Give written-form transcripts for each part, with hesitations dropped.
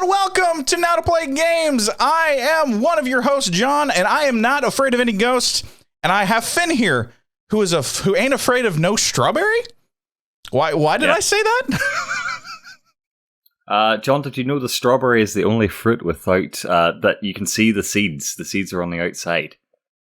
everyone. Welcome to Now to Play Games. I am one of your hosts, John, and I am not afraid of any ghosts. And I have Finn here, who ain't afraid of no strawberry. Why did I say that? John, did you know the strawberry is the only fruit without that you can see the seeds? The seeds are on the outside.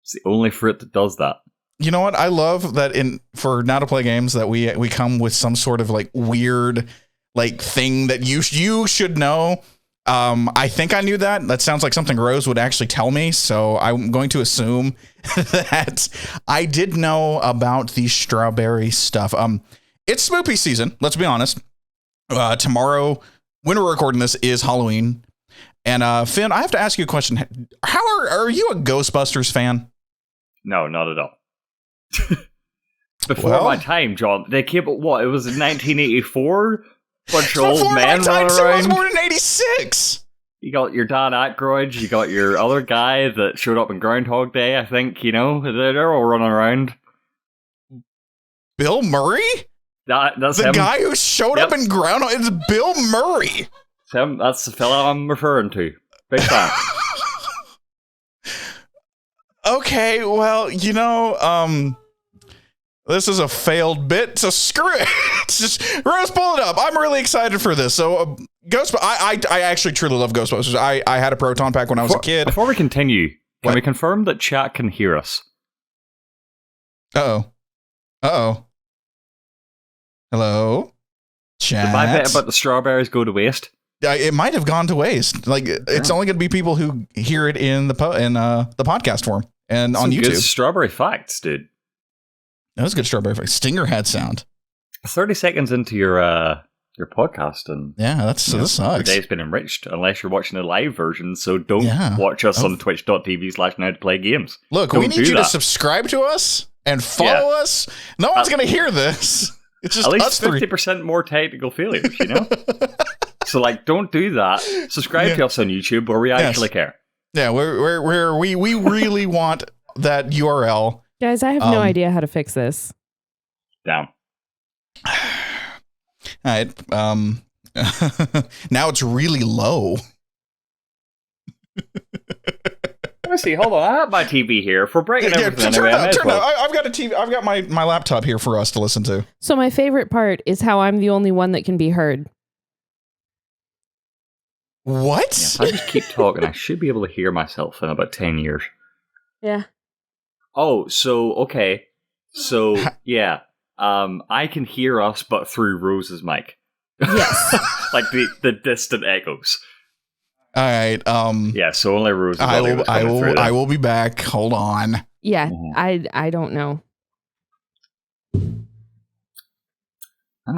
It's the only fruit that does that. You know what? I love that for Now to Play Games that we come with some sort of like weird like thing that you should know. I think I knew that. That sounds like something Rose would actually tell me. So I'm going to assume that I did know about the strawberry stuff. It's spoopy season. Let's be honest. Tomorrow, when we're recording this, is Halloween. And Finn, I have to ask you a question. Are you a Ghostbusters fan? No, not at all. Before my time, John. They came out, what? It was in 1984? Bunch of old men running around. I was born in 86. You got your Dan Aykroyd, you got your other guy that showed up in Groundhog Day, I think, you know? They're all running around. Bill Murray? That's the him. Guy who showed up in Groundhog. It's Bill Murray. It's him. That's the fella I'm referring to. Big fan. Okay, well, you know, this is a failed bit, so screw it. It's just, Rose, pull it up. I'm really excited for this. So, I actually truly love Ghostbusters. I had a Proton Pack when I was a kid. Before we continue, can we confirm that chat can hear us? Uh-oh. Hello? Chat? Did my bit about the strawberries go to waste? It might have gone to waste. Like, it's only going to be people who hear it in the podcast form and on YouTube. Good strawberry facts, dude. That was a good strawberry fact. Stinger had sound. 30 seconds into your podcast, and this sucks. Your day's been enriched, unless you're watching a live version. So don't watch us on twitch.tv/nowtoplaygames. Look, we need you to subscribe to us and follow us. No one's going to hear this. It's just at least 50% more technical failures, you know. So, like, don't do that. Subscribe to us on YouTube, where we actually care. Yeah, we really want that URL. Guys, I have no idea how to fix this. Damn. All right. Now it's really low. Let me see. Hold on. I have my TV here. If we're breaking everything anyway, turn up. I've got a TV. I've got my laptop here for us to listen to. So my favorite part is how I'm the only one that can be heard. What? Yeah, if I just keep talking, I should be able to hear myself in about 10 years. Yeah. Oh, so, okay. So, yeah. I can hear us, but through Rose's mic. Yes. Like the distant echoes. All right. Yeah, so only Rose. I will be back. Hold on. Yeah, I don't know. I'm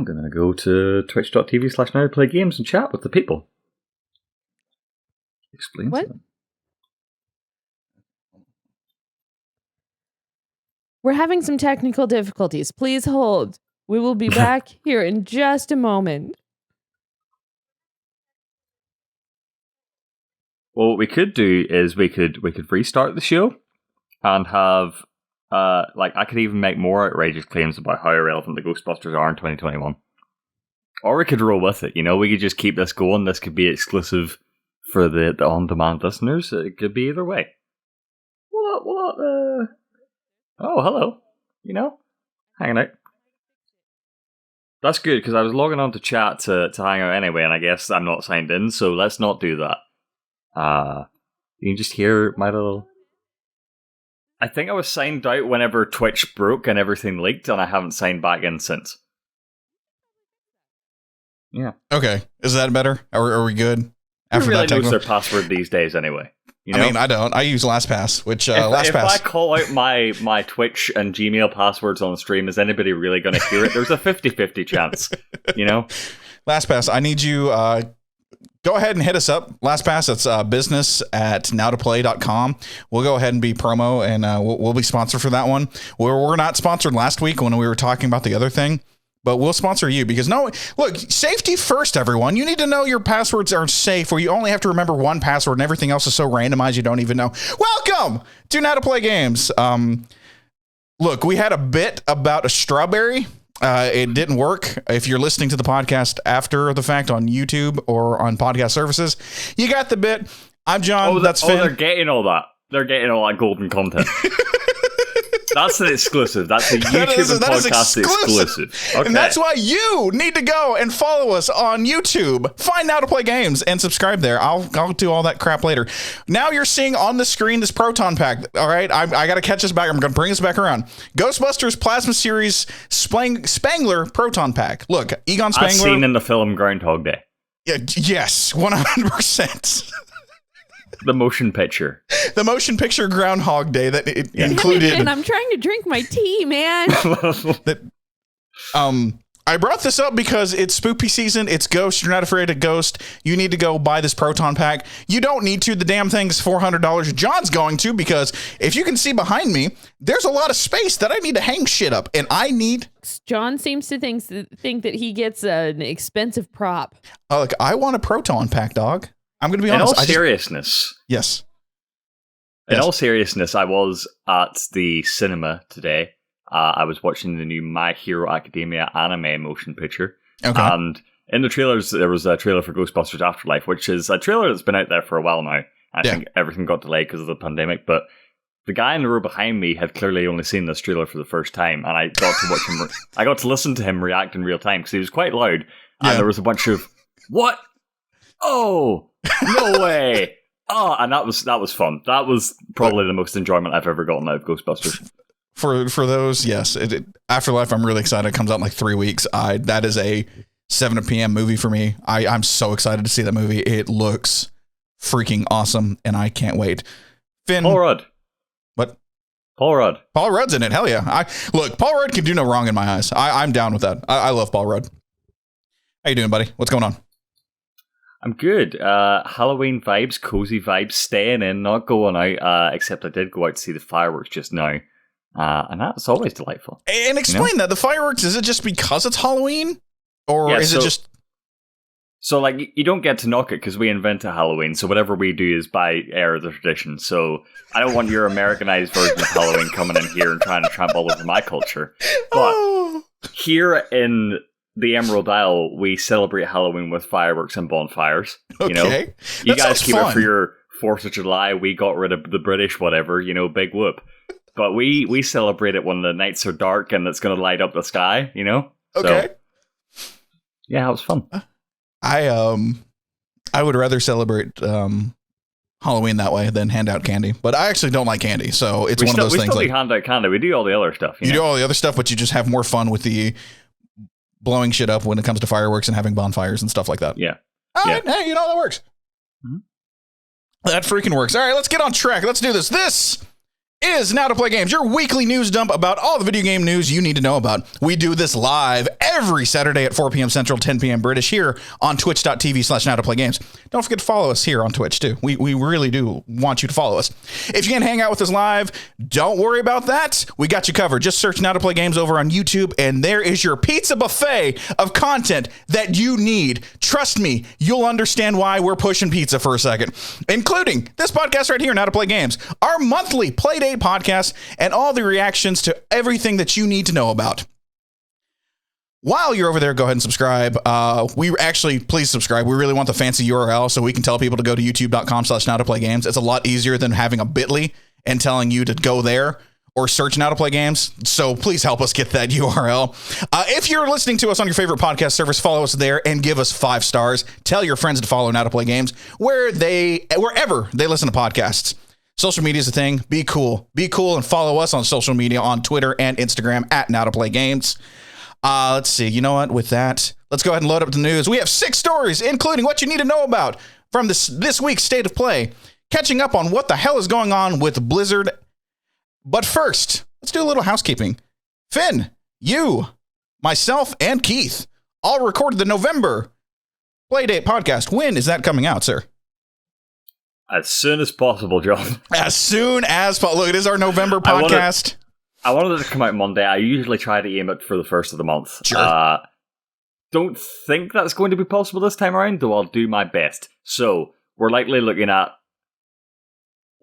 going to go to twitch.tv/nowtoplaygames and chat with the people. Explain what? To them. We're having some technical difficulties. Please hold. We will be back here in just a moment. Well, what we could do is we could restart the show and have I could even make more outrageous claims about how irrelevant the Ghostbusters are in 2021. Or we could roll with it, you know, we could just keep this going. This could be exclusive for the on-demand listeners. It could be either way. Oh, hello. You know, hanging out. That's good, because I was logging on to chat to hang out anyway, and I guess I'm not signed in, so let's not do that. You can just hear my little... I think I was signed out whenever Twitch broke and everything leaked, and I haven't signed back in since. Yeah. Okay. Is that better? Are we good? Who really knows their password these days anyway? You know? I mean, I don't. I use LastPass, which if I call out my Twitch and Gmail passwords on the stream, is anybody really going to hear it? There's a 50-50 chance, you know? LastPass, I need you... go ahead and hit us up. LastPass, it's business@nowtoplay.com. We'll go ahead and be promo, and we'll be sponsored for that one. We're not sponsored last week when we were talking about the other thing, but we'll sponsor you because look, safety first, everyone. You need to know your passwords are safe, or you only have to remember one password and everything else is so randomized you don't even know. Welcome to Now to Play Games. Look, we had a bit about a strawberry. It didn't work. If you're listening to the podcast after the fact on YouTube or on podcast services, you got the bit. I'm John. That's Finn. They're getting all that. They're getting all that golden content. That's an exclusive. That's a YouTube and podcast exclusive. Okay. And that's why you need to go and follow us on YouTube. Find How to Play Games and subscribe there. I'll do all that crap later. Now you're seeing on the screen this Proton Pack. All right, I got to catch this back. I'm going to bring this back around. Ghostbusters Plasma Series Spangler Proton Pack. Look, Egon Spangler. As seen in the film Groundhog Day. Yes, 100%. The motion picture. The motion picture Groundhog Day that it included. And I'm trying to drink my tea, man. I brought this up because it's spooky season. It's Ghost. You're not afraid of Ghost. You need to go buy this Proton Pack. You don't need to. The damn thing's $400. John's going to, because if you can see behind me, there's a lot of space that I need to hang shit up, and I need. John seems to think that he gets an expensive prop. Look, I want a Proton Pack, dog. I'm going to be honest. In all seriousness. Yes. In all seriousness, I was at the cinema today. I was watching the new My Hero Academia anime motion picture. Okay. And in the trailers, there was a trailer for Ghostbusters Afterlife, which is a trailer that's been out there for a while now. I think everything got delayed because of the pandemic, but the guy in the row behind me had clearly only seen this trailer for the first time, and I got to watch him. I got to listen to him react in real time because he was quite loud, and there was a bunch of "What? Oh, no way!" Oh, and that was fun. That was probably the most enjoyment I've ever gotten out of Ghostbusters. For those, yes. Afterlife, I'm really excited. It comes out in like 3 weeks. That is a 7 p.m. movie for me. I'm so excited to see that movie. It looks freaking awesome, and I can't wait. Finn. Paul Rudd. What? Paul Rudd. Paul Rudd's in it. Hell yeah. Look, Paul Rudd can do no wrong in my eyes. I'm down with that. I love Paul Rudd. How you doing, buddy? What's going on? I'm good. Halloween vibes, cozy vibes, staying in, not going out, except I did go out to see the fireworks just now. And that's always delightful. And explain that. The fireworks, is it just because it's Halloween? Or is it just... So, like, you don't get to knock it because we invented Halloween, so whatever we do is by air of the tradition. So, I don't want your Americanized version of Halloween coming in here and trying to tramp all over my culture. But here in the Emerald Isle, we celebrate Halloween with fireworks and bonfires. You know, you guys keep it for your 4th of July. We got rid of the British, whatever, big whoop. But we celebrate it when the nights are dark and it's going to light up the sky, Okay. So, yeah, it was fun. I would rather celebrate Halloween that way than hand out candy. But I actually don't like candy, so it's one of those things. We still hand out candy. We do all the other stuff. You do all the other stuff, but you just have more fun with the blowing shit up when it comes to fireworks and having bonfires and stuff like that. Yeah. All right. Hey, that works. Mm-hmm. That freaking works. All right, let's get on track. Let's do this. This is Now to Play Games, your weekly news dump about all the video game news you need to know about. We do this live every Saturday at 4 p.m. Central, 10 p.m. British here on twitch.tv/Now to Play Games. Don't forget to follow us here on Twitch, too. We really do want you to follow us. If you can't hang out with us live, don't worry about that. We got you covered. Just search Now to Play Games over on YouTube, and there is your pizza buffet of content that you need. Trust me, you'll understand why we're pushing pizza for a second, including this podcast right here, Now to Play Games, our monthly Playdate podcast, and all the reactions to everything that you need to know about. While you're over there, go ahead and subscribe. Please subscribe. We really want the fancy URL so we can tell people to go to youtube.com/Now to Play Games. It's a lot easier than having a bit.ly and telling you to go there or search Now to Play Games. So please help us get that URL. If you're listening to us on your favorite podcast service, follow us there and give us 5 stars. Tell your friends to follow Now to Play Games wherever they listen to podcasts. Social media is a thing. Be cool and follow us on social media on Twitter and Instagram at Now to Play Games. Let's see. You know what? With that, let's go ahead and load up the news. We have 6 stories, including what you need to know about from this week's State of Play, catching up on what the hell is going on with Blizzard. But first, let's do a little housekeeping. Finn, you, myself, and Keith all recorded the November Playdate podcast. When is that coming out, sir? As soon as possible, John. As soon as possible. Look, it is our November podcast. I wanted it to come out Monday. I usually try to aim it for the first of the month. Sure. Don't think that's going to be possible this time around, though I'll do my best. So, we're likely looking at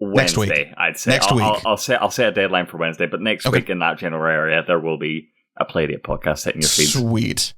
Wednesday, next week. I'd say. Next week. I'll set a deadline for Wednesday, but next week in that general area, there will be a Playdate podcast hitting your feed. Sweet.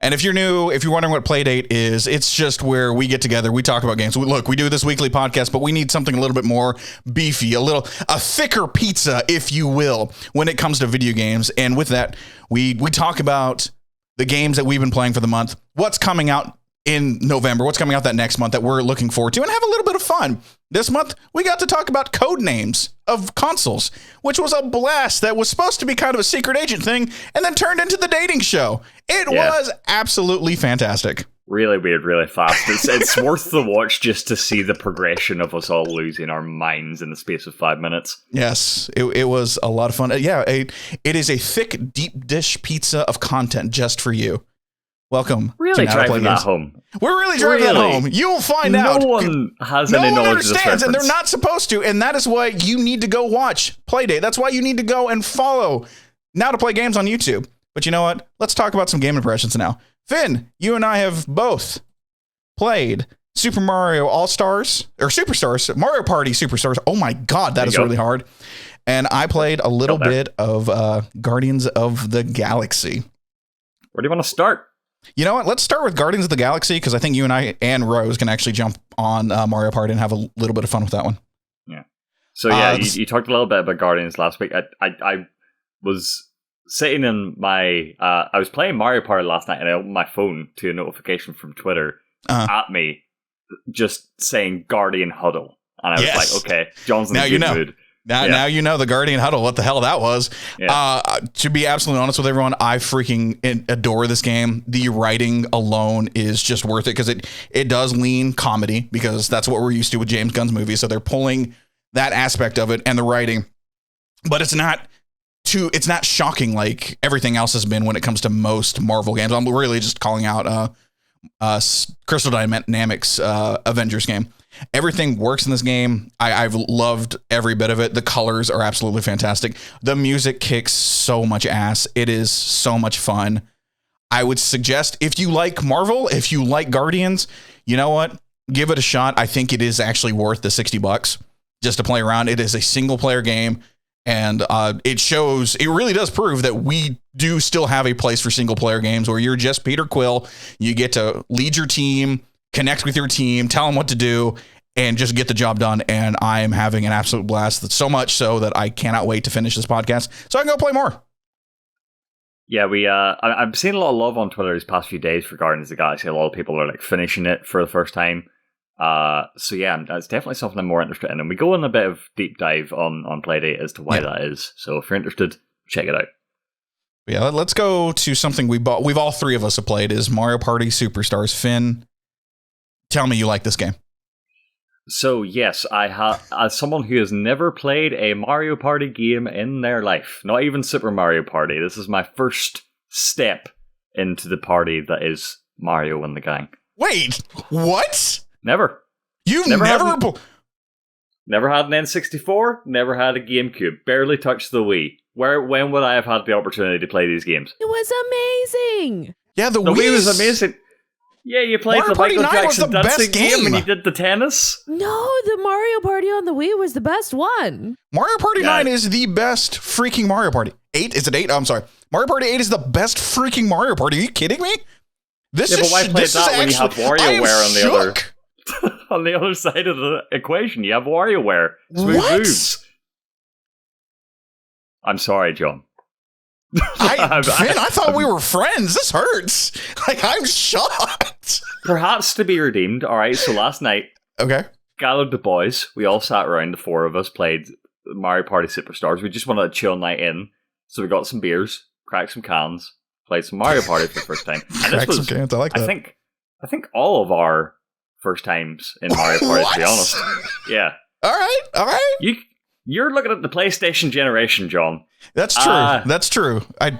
And if you're new, if you're wondering what Playdate is, it's just where we get together, we talk about games. We do this weekly podcast, but we need something a little bit more beefy, a thicker pizza, if you will, when it comes to video games. And with that, we talk about the games that we've been playing for the month, what's coming out in November, what's coming out that next month that we're looking forward to, and have a little bit of fun. This month, we got to talk about code names of consoles, which was a blast. That was supposed to be kind of a secret agent thing and then turned into the dating show. It was absolutely fantastic. Really weird, really fast. It's worth the watch just to see the progression of us all losing our minds in the space of 5 minutes. Yes, it was a lot of fun. It is a thick, deep dish pizza of content just for you. Welcome. Really driving that home. We're really driving that home. You'll find out. No one has any knowledge of this reference. And they're not supposed to. And that is why you need to go watch Playdate. That's why you need to go and follow Now to Play Games on YouTube. But you know what? Let's talk about some game impressions now. Finn, you and I have both played Super Mario All-Stars, or Superstars, Mario Party Superstars. Oh my God, that is really hard. And I played a little bit of Guardians of the Galaxy. Where do you want to start? You know what? Let's start with Guardians of the Galaxy, because I think you and I and Rose can actually jump on Mario Party and have a little bit of fun with that one. Yeah. So you talked a little bit about Guardians last week. I was sitting in my... I was playing Mario Party last night, and I opened my phone to a notification from Twitter at me, just saying Guardian Huddle. And I was like, okay, John's in a good mood. Now you know the Guardian Huddle, what the hell that was. Yeah. To be absolutely honest with everyone, I freaking adore this game. The writing alone is just worth it, because it does lean comedy, because that's what we're used to with James Gunn's movies. So they're pulling that aspect of it and the writing, but it's not shocking like everything else has been when it comes to most Marvel games. I'm really just calling out Crystal Dynamics Avengers game. Everything works in this game. I've loved every bit of it. The colors are absolutely fantastic. The music kicks so much ass. It is so much fun. I would suggest, if you like Marvel, if you like Guardians, you know what? Give it a shot. I think it is actually worth the $60 just to play around. It is a single player game, and it really does prove that we do still have a place for single player games where you're just Peter Quill. You get to lead your team, connect with your team, tell them what to do, and just get the job done. And I am having an absolute blast. That's so much so that I cannot wait to finish this podcast so I can go play more. Yeah, I've seen a lot of love on Twitter these past few days for Guardians of the Galaxy. A lot of people are like finishing it for the first time. So yeah, that's definitely something I'm more interested in. And we go in a bit of deep dive on Playdate as to why that is. So if you're interested, check it out. Yeah, let's go to something we've all three of us have played, is Mario Party Superstars. Finn, tell me you like this game. So yes, I have, as someone who has never played a Mario Party game in their life, not even Super Mario Party, this is my first step into the party that is Mario and the gang. Wait, what? Never. You've never had an N64, never had a GameCube, barely touched the Wii. When would I have had the opportunity to play these games? It was amazing. Yeah, the Wii was amazing. Yeah, you played Mario the Party Michael 9 Jackson was the dancing best game, and you did the tennis. No, the Mario Party on the Wii was the best one. Mario Party 9 is the best freaking Mario Party. 8? Is it 8? Oh, I'm sorry. Mario Party 8 is the best freaking Mario Party. Are you kidding me? But why play that when you have WarioWare on the other side of the equation? You have WarioWare. Smooth moves. I'm sorry, John. Finn, I thought we were friends. This hurts. Like, I'm shocked. Perhaps to be redeemed. All right, so last night, gathered the boys. We all sat around, the four of us, played Mario Party Superstars. We just wanted a chill night in. So we got some beers, cracked some cans, played some Mario Party for the first time. And this was, some cans. I like that. I think all of our first times in Mario Party, to be honest. Yeah. All right. You're looking at the PlayStation generation, John. That's true. That's true. I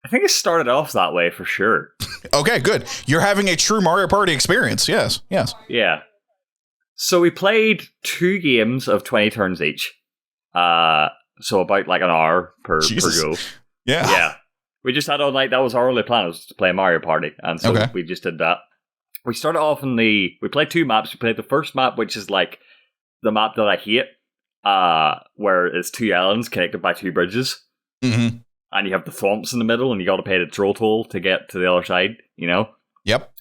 think it started off that way for sure. Okay, good. You're having a true Mario Party experience. Yes. Yeah. So we played 2 games of 20 turns each. So about like an hour per go. Yeah. We just had all night. That was our only plan, was to play Mario Party. And so we just did that. We started off we played 2 maps. We played the first map, which is like the map that I hate, where it's 2 islands connected by 2 bridges. Mm-hmm. and you have the thwomps in the middle, and you got to pay the troll toll to get to the other side, you know? Yep.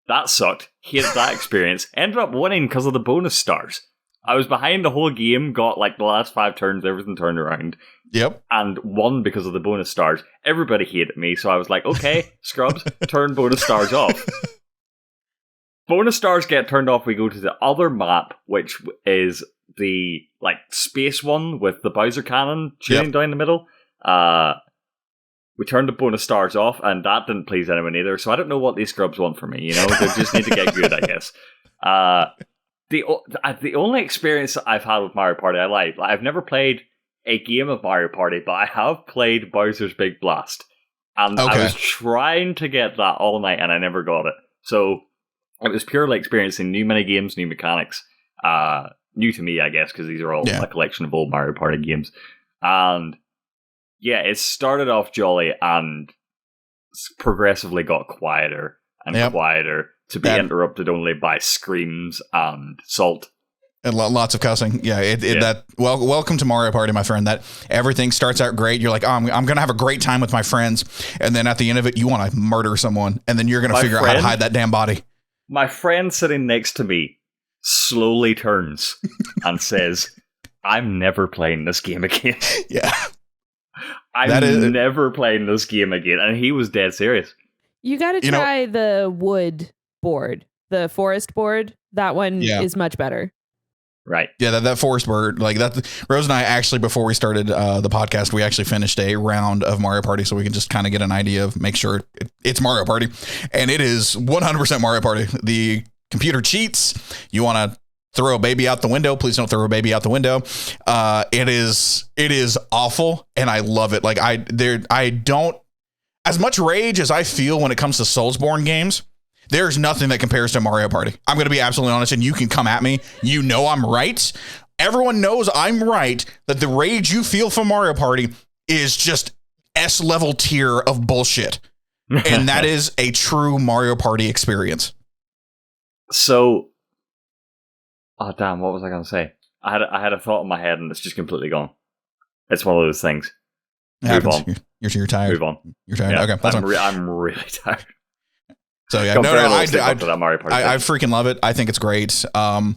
That sucked. Hated that experience. Ended up winning because of the bonus stars. I was behind the whole game, got like the last 5 turns, everything turned around. Yep. And won because of the bonus stars. Everybody hated me, so I was like, okay, scrubs, turn bonus stars off. Bonus stars get turned off, we go to the other map, which is the like space one with the Bowser cannon shooting down the middle. We turned the bonus stars off, and that didn't please anyone either, so I don't know what these scrubs want from me, you know? They just need to get good, I guess. The only experience that I've had with Mario Party I like, I've never played a game of Mario Party, but I have played Bowser's Big Blast. And I was trying to get that all night, and I never got it. So it was purely experiencing new minigames, new mechanics. New to me, I guess, because these are all a collection of old Mario Party games. And yeah, it started off jolly and progressively got quieter and quieter to be interrupted only by screams and salt. And lots of cussing. Yeah, welcome to Mario Party, my friend. That everything starts out great. You're like, oh, I'm going to have a great time with my friends. And then at the end of it, you want to murder someone. And then you're going to figure out how to hide that damn body. My friend sitting next to me slowly turns and says, I'm never playing this game again. Yeah. I'm never playing this game again. And he was dead serious. You got to try the wood board, the forest board. That one is much better. Right. Yeah, that forest bird, like that. Rose and I actually, before we started the podcast, we actually finished a round of Mario Party so we can just kind of get an idea of, make sure it's Mario Party. And it is 100% Mario Party. The computer cheats. You want to throw a baby out the window. Please don't throw a baby out the window. It is awful. And I love it. Like I don't, as much rage as I feel when it comes to Soulsborne games, there's nothing that compares to Mario Party. I'm going to be absolutely honest, and you can come at me. You know I'm right. Everyone knows I'm right, that the rage you feel from Mario Party is just S-level tier of bullshit. And that is a true Mario Party experience. So, oh damn, what was I going to say? I had a thought in my head, and it's just completely gone. It's one of those things. Move on. You're tired. Move on. You're tired. Yeah, Okay, that's I'm really tired. So yeah, I freaking love it. I think it's great. Sad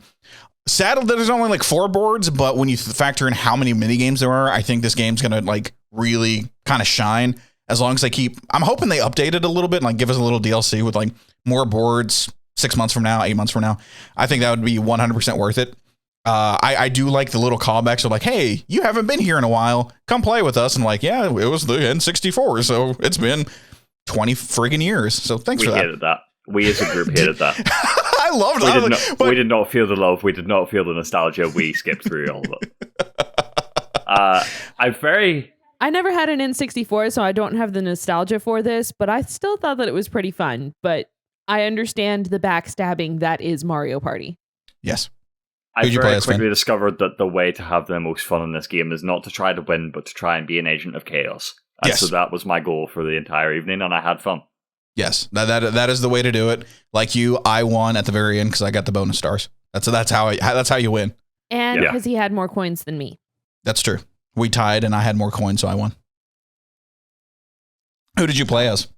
that there's only like 4 boards, but when you factor in how many mini games there are, I think this game's gonna like really kind of shine. As long as they keep, I'm hoping they update it a little bit and like give us a little DLC with like more boards 6 months from now, 8 months from now. I think that would be 100% worth it. I do like the little callbacks of like, hey, you haven't been here in a while. Come play with us. And like, yeah, it was the N64, so it's been 20 friggin' years. So thanks for that. We hated that. We as a group hated that. I loved it. We did not feel the love. We did not feel the nostalgia. We skipped through all of it. I never had an N64, so I don't have the nostalgia for this, but I still thought that it was pretty fun. But I understand the backstabbing that is Mario Party. Yes. I very quickly discovered that the way to have the most fun in this game is not to try to win, but to try and be an agent of chaos. And so that was my goal for the entire evening, and I had fun. Yes, that is the way to do it. Like you, I won at the very end because I got the bonus stars. That's how you win. And because he had more coins than me. That's true. We tied, and I had more coins, so I won. Who did you play as?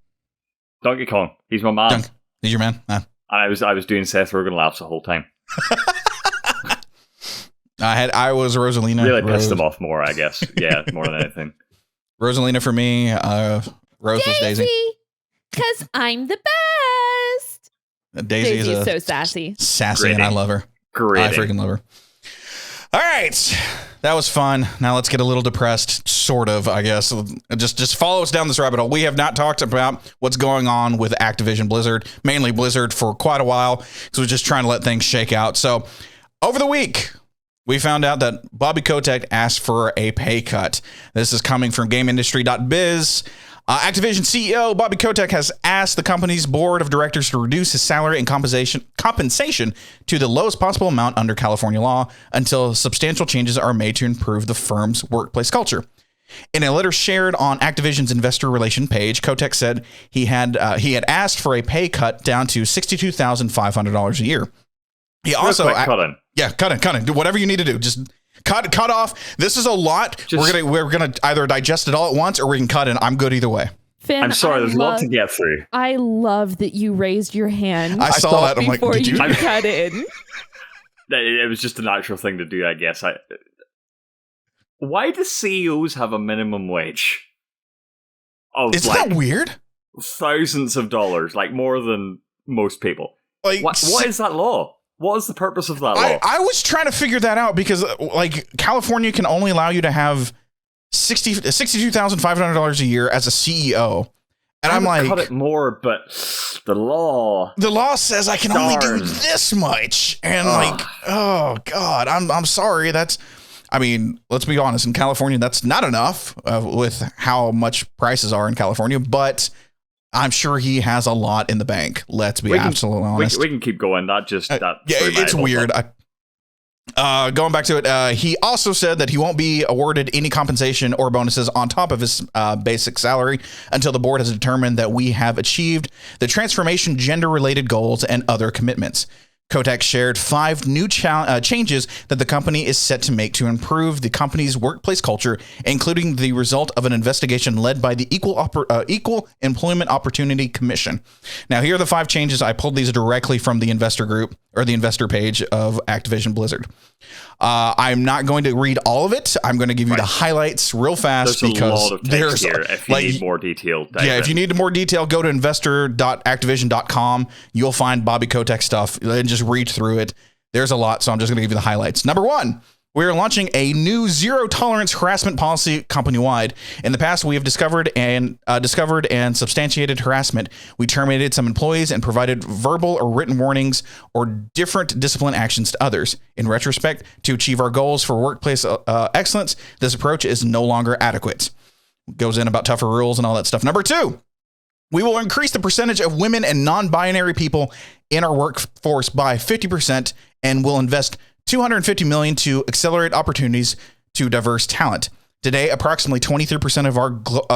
Donkey Kong. He's my man. He's your man. Nah. I was doing Seth Rogen laughs the whole time. I was Rosalina. Really pissed him off more, I guess. Yeah, more than anything. Rosalina for me. Rose was Daisy. Because I'm the best. Daisy is so sassy. Sassy, and I love her. Great. I freaking love her. All right. That was fun. Now let's get a little depressed, sort of, I guess. Just follow us down this rabbit hole. We have not talked about what's going on with Activision Blizzard, mainly Blizzard, for quite a while. So we're just trying to let things shake out. So over the week, we found out that Bobby Kotick asked for a pay cut. This is coming from GameIndustry.biz. Activision CEO Bobby Kotick has asked the company's board of directors to reduce his salary and compensation to the lowest possible amount under California law until substantial changes are made to improve the firm's workplace culture. In a letter shared on Activision's investor relation page, Kotick said he had asked for a pay cut down to $62,500 a year. He also cut in. Yeah, cut in. Do whatever you need to do. Just Cut off. This is a lot. We're gonna either digest it all at once, or we can cut it. I'm good either way. Finn, I'm sorry, there's a lot to get through. I love that you raised your hand. I saw that. I'm like, before did you cut in? It was just a natural thing to do, I guess. Why do CEOs have a minimum wage? Isn't that weird? Thousands of dollars, like more than most people. Like, what is that law? What is the purpose of that law? I was trying to figure that out because, like, California can only allow you to have $62,500 a year as a CEO. And I'm like, cut it more, but the law says I can only do this much. And like, oh God, I'm sorry. I mean, let's be honest. In California, that's not enough with how much prices are in California, but I'm sure he has a lot in the bank. Let's be absolutely honest. We can keep going. It's weird. Going back to it, he also said that he won't be awarded any compensation or bonuses on top of his basic salary until the board has determined that we have achieved the transformation gender-related goals and other commitments. Kotick shared 5 new changes that the company is set to make to improve the company's workplace culture, including the result of an investigation led by the Equal Employment Opportunity Commission. Now, here are the 5 changes. I pulled these directly from the investor group or the investor page of Activision Blizzard. I'm not going to read all of it. I'm going to give you the highlights real fast because there's here. If you need more detail, if you need more detail, go to investor.activision.com. You'll find Bobby Kotick stuff and just read through it. There's a lot, so I'm just going to give you the highlights. Number 1. We're launching a new zero-tolerance harassment policy company-wide. In the past, we have discovered and substantiated harassment. We terminated some employees and provided verbal or written warnings or different discipline actions to others. In retrospect, to achieve our goals for workplace excellence, this approach is no longer adequate. Goes in about tougher rules and all that stuff. Number 2. We will increase the percentage of women and non-binary people in our workforce by 50% and will invest $250 million to accelerate opportunities to diverse talent. Today, approximately 23% of our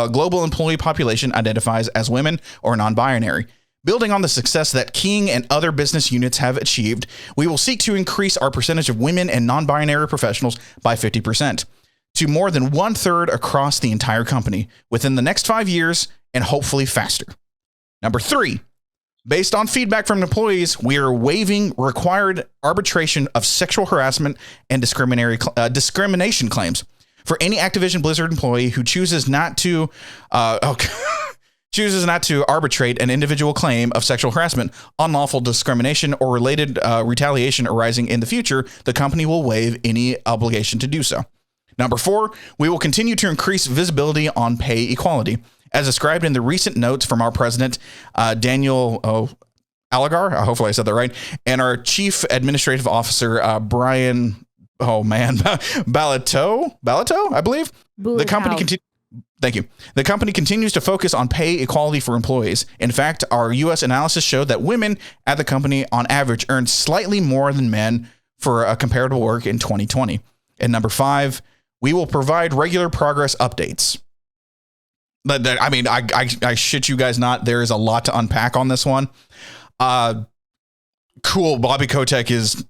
global employee population identifies as women or non-binary. Building on the success that King and other business units have achieved, we will seek to increase our percentage of women and non-binary professionals by 50% to more than 1/3 across the entire company within the next 5 years and hopefully faster. Number 3. Based on feedback from employees, we are waiving required arbitration of sexual harassment and discrimination claims. For any Activision Blizzard employee who chooses not to arbitrate an individual claim of sexual harassment, unlawful discrimination, or related retaliation arising in the future, the company will waive any obligation to do so. Number 4, we will continue to increase visibility on pay equality. As described in the recent notes from our president, Daniel Alagar, hopefully I said that right, and our chief administrative officer, Brian, Balato, I believe. The company Thank you. The company continues to focus on pay equality for employees. In fact, our U.S. analysis showed that women at the company on average earned slightly more than men for comparable work in 2020. And number 5, we will provide regular progress updates. But I mean, I shit you guys not. There is a lot to unpack on this one. Cool. Bobby Kotick is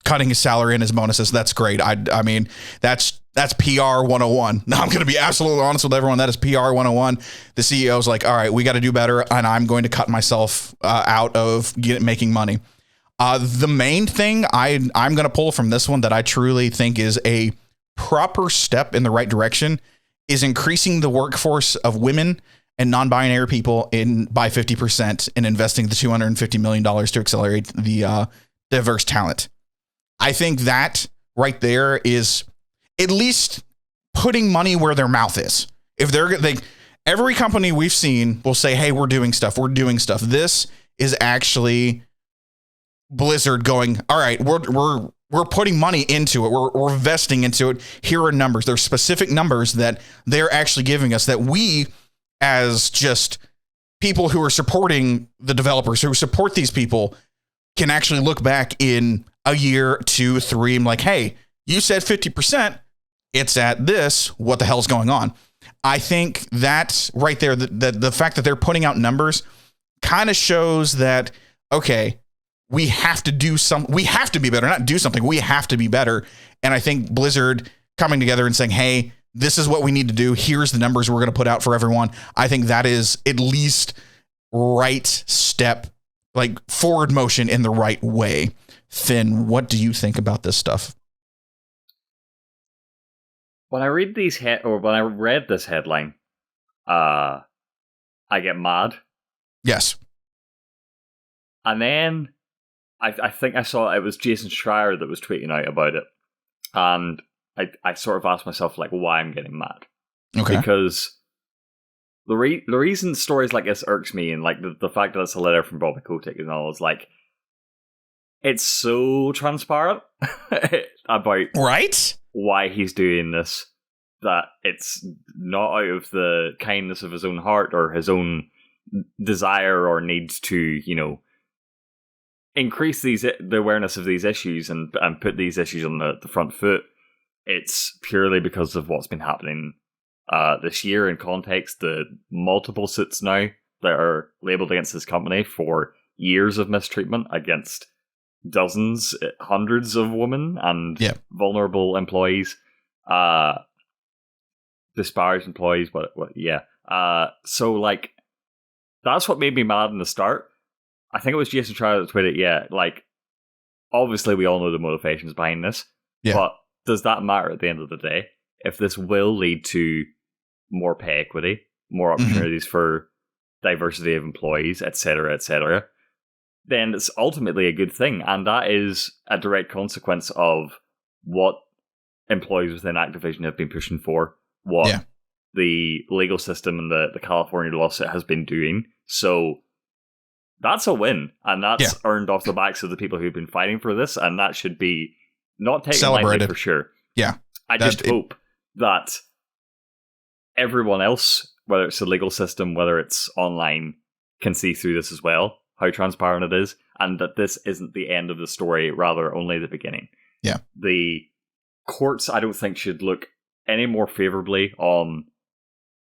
cutting his salary and his bonuses. That's great. I mean, that's PR 101. Now, I'm going to be absolutely honest with everyone. That is PR 101. The CEO's like, all right, we got to do better. And I'm going to cut myself out of making money. The main thing I'm going to pull from this one that I truly think is a proper step in the right direction is increasing the workforce of women and non-binary people by 50% and investing the $250 million to accelerate the diverse talent. I think that right there is at least putting money where their mouth is. If every company we've seen will say, hey, we're doing stuff. This is actually Blizzard going, all right, we're putting money into it. We're investing into it. Here are numbers. There's specific numbers that they're actually giving us that we, as just people who are supporting the developers, who support these people, can actually look back in a year, 2, 3, and like, hey, you said 50%. It's at this. What the hell's going on? I think that right there, the fact that they're putting out numbers kind of shows that, okay, we have to do we have to be better, not do something. We have to be better. And I think Blizzard coming together and saying, hey, this is what we need to do. Here's the numbers we're going to put out for everyone. I think that is at least right step, like forward motion in the right way. Finn, what do you think about this stuff? When I read when I read this headline, I get mad. Yes. And then I think I saw it was Jason Schreier that was tweeting out about it. And I sort of asked myself, like, why I'm getting mad. Okay. Because the reason stories like this irks me, and like the fact that it's a letter from Bobby Kotick and all, is like, it's so transparent about right why he's doing this, that it's not out of the kindness of his own heart or his own desire or needs to, you know, increase the awareness of these issues and put these issues on the front foot. It's purely because of what's been happening this year in context. The multiple suits now that are labeled against this company for years of mistreatment against dozens, hundreds of women and vulnerable employees, disparaged employees, so like, that's what made me mad in the start. I think it was Jason Schreier that tweeted, like, obviously we all know the motivations behind this, but does that matter at the end of the day? If this will lead to more pay equity, more opportunities for diversity of employees, etc., then it's ultimately a good thing. And that is a direct consequence of what employees within Activision have been pushing for, what the legal system and the California lawsuit has been doing. So that's a win, and that's earned off the backs of the people who've been fighting for this, and that should be not taken lightly for sure. Yeah. I just hope that everyone else, whether it's the legal system, whether it's online, can see through this as well, how transparent it is, and that this isn't the end of the story, rather only the beginning. Yeah. The courts, I don't think, should look any more favorably on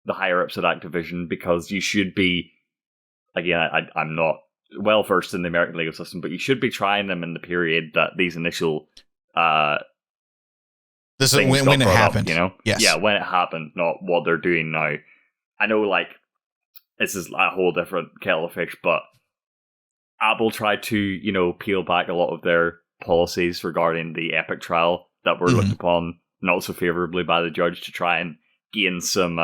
the higher-ups at Activision, because you should be, again, I'm not well versed in the American legal system, but you should be trying them in the period that these initial this is when it happened, you know? Yes. Yeah, when it happened, not what they're doing now. I know, like, this is a whole different kettle of fish, but Apple tried to, you know, peel back a lot of their policies regarding the Epic trial that were looked upon not so favorably by the judge, to try and gain some,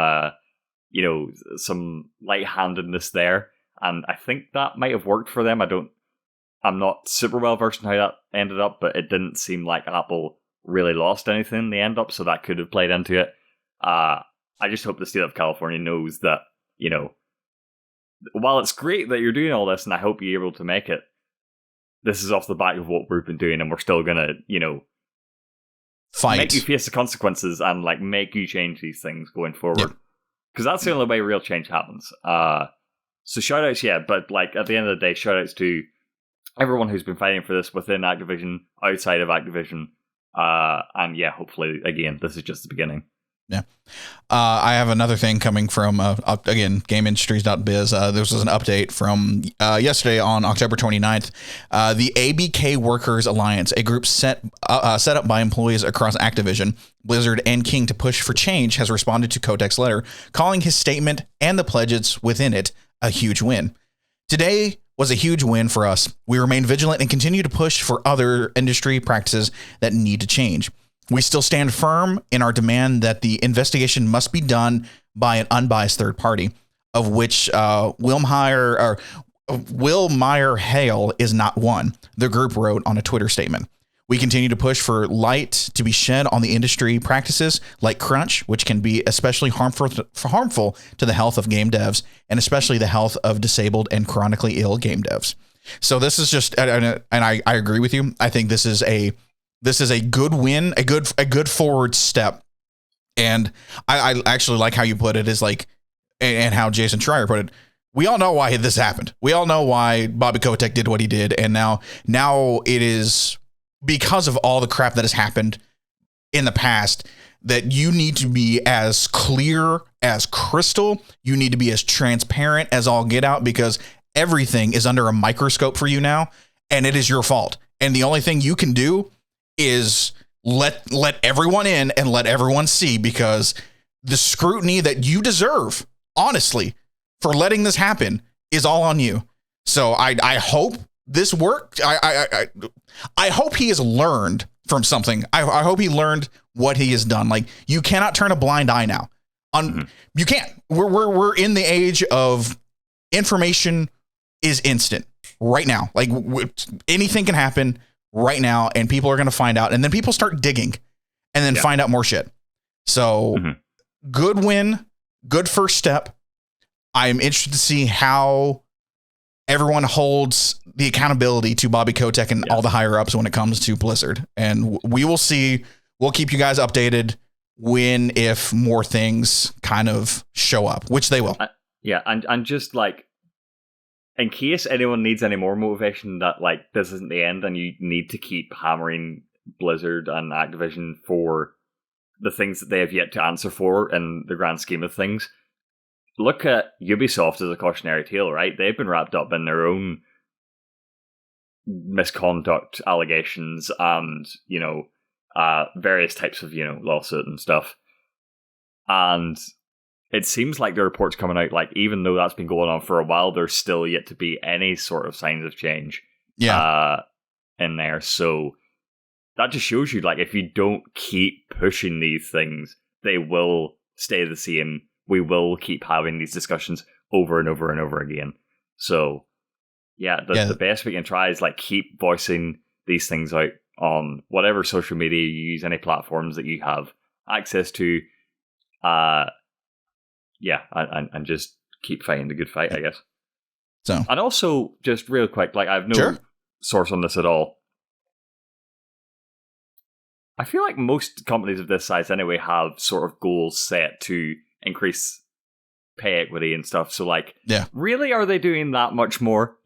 you know, some light-handedness there. And I think that might have worked for them. I'm not super well versed in how that ended up, but it didn't seem like Apple really lost anything in the end up, so that could have played into it. I just hope the state of California knows that, you know, while it's great that you're doing all this, and I hope you're able to make it, this is off the back of what we've been doing, and we're still gonna, you know, make you face the consequences and, like, make you change these things going forward. Because that's the only way real change happens. So shoutouts, but, like, at the end of the day, shoutouts to everyone who's been fighting for this within Activision, outside of Activision, and hopefully, again, this is just the beginning. Yeah. I have another thing coming from, again, GameIndustries.biz. This was an update from yesterday on October 29th. The ABK Workers Alliance, a group set up by employees across Activision, Blizzard, and King to push for change, has responded to Kotick's letter, calling his statement and the pledges within it a huge win. Today was a huge win for us. We remain vigilant and continue to push for other industry practices that need to change. We still stand firm in our demand that the investigation must be done by an unbiased third party, of which Will Meyer Hale is not one, the group wrote on a Twitter statement. We continue to push for light to be shed on the industry practices like crunch, which can be especially harmful to the health of game devs, and especially the health of disabled and chronically ill game devs. So this is just, and I agree with you. I think this is a good win, a good forward step. And I actually like how you put it, is like, and how Jason Schreier put it. We all know why this happened. We all know why Bobby Kotick did what he did. And now it is because of all the crap that has happened in the past that you need to be as clear as crystal. You need to be as transparent as all get out, because everything is under a microscope for you now. and it is your fault. And the only thing you can do is let everyone in and let everyone see, because the scrutiny that you deserve, honestly, for letting this happen is all on you. So I hope this worked. I hope he has learned from something. I hope he learned what he has done. Like, you cannot turn a blind eye now. You can't. We're in the age of information is instant right now. Like, anything can happen right now, and people are going to find out, and then people start digging and then find out more shit. So good win, good first step. I'm interested to see how everyone holds the accountability to Bobby Kotick and all the higher ups when it comes to Blizzard. And we will see. We'll keep you guys updated if more things kind of show up, which they will. And just like, in case anyone needs any more motivation that like this isn't the end and you need to keep hammering Blizzard and Activision for the things that they have yet to answer for in the grand scheme of things, look at Ubisoft as a cautionary tale, right? They've been wrapped up in their own misconduct allegations and, various types of, lawsuit and stuff. And it seems like the reports coming out, like, even though that's been going on for a while, there's still yet to be any sort of signs of change in there. So that just shows you, like, if you don't keep pushing these things, they will stay the same. We will keep having these discussions over and over and over again. So, the best we can try is, like, keep voicing these things out on whatever social media you use, any platforms that you have access to. And just keep fighting the good fight, I guess. So, and also, just real quick, like, I have no source on this at all. I feel like most companies of this size anyway have sort of goals set to increase pay equity and stuff. So, like, really, are they doing that much more?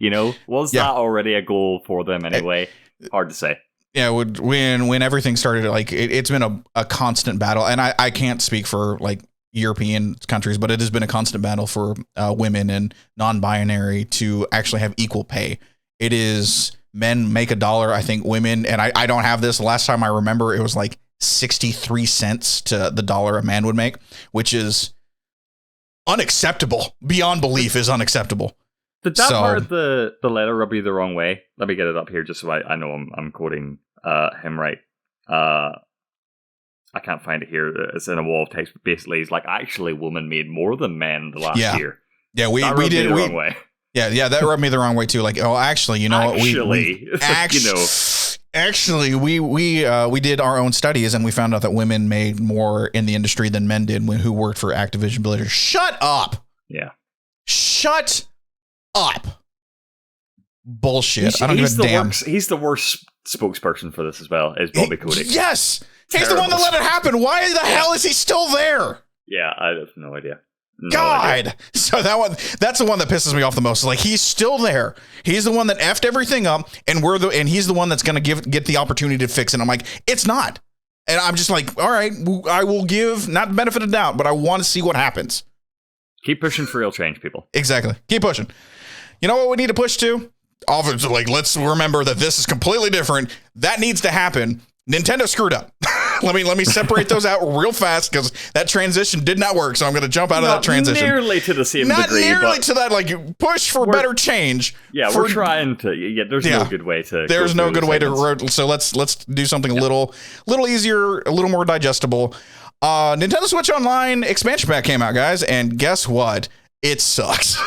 Was that already a goal for them anyway? Hard to say. Yeah, when everything started, like, it's been a constant battle, and I can't speak for like European countries, but it has been a constant battle for women and non-binary to actually have equal pay. It is men make $1, I think women, and I don't have this. The last time I remember, it was like 63 cents to the dollar a man would make, which is unacceptable. Beyond belief is unacceptable. Did that part of the letter rub you the wrong way? Let me get it up here just so I know I'm quoting him right. I can't find it here. It's in a wall of text, but basically he's like, actually, women made more than men the last year. Yeah, we did the wrong way. Yeah, that rubbed me the wrong way too. Like, oh, actually, you know what? Actually, we did our own studies and we found out that women made more in the industry than men did who worked for Activision Blizzard. Shut up. Yeah. Shut up. Bullshit. I don't give a damn. He's the worst spokesperson for this as well, is Bobby Kotick. Yes. He's the one that let it happen. Why the hell is he still there? Yeah, I have no idea. God. So that's the one that pisses me off the most. Like, he's still there. He's the one that effed everything up, and he's the one that's going to get the opportunity to fix it. I'm like, it's not. And I'm just like, all right, I will give not the benefit of doubt, but I want to see what happens. Keep pushing for real change, people. Exactly. Keep pushing. You know what we need to push to? Obviously, like, let's remember that this is completely different. That needs to happen. Nintendo screwed up. Let me separate those out real fast because that transition did not work. So I'm going to jump out of that transition. Not nearly to the same degree. Not nearly to that. Like, push for better change. Yeah, we're trying to. Yeah, there's no good way to. There's no good way to. So let's do something a little easier, a little more digestible. Nintendo Switch Online expansion pack came out, guys, and guess what? It sucks.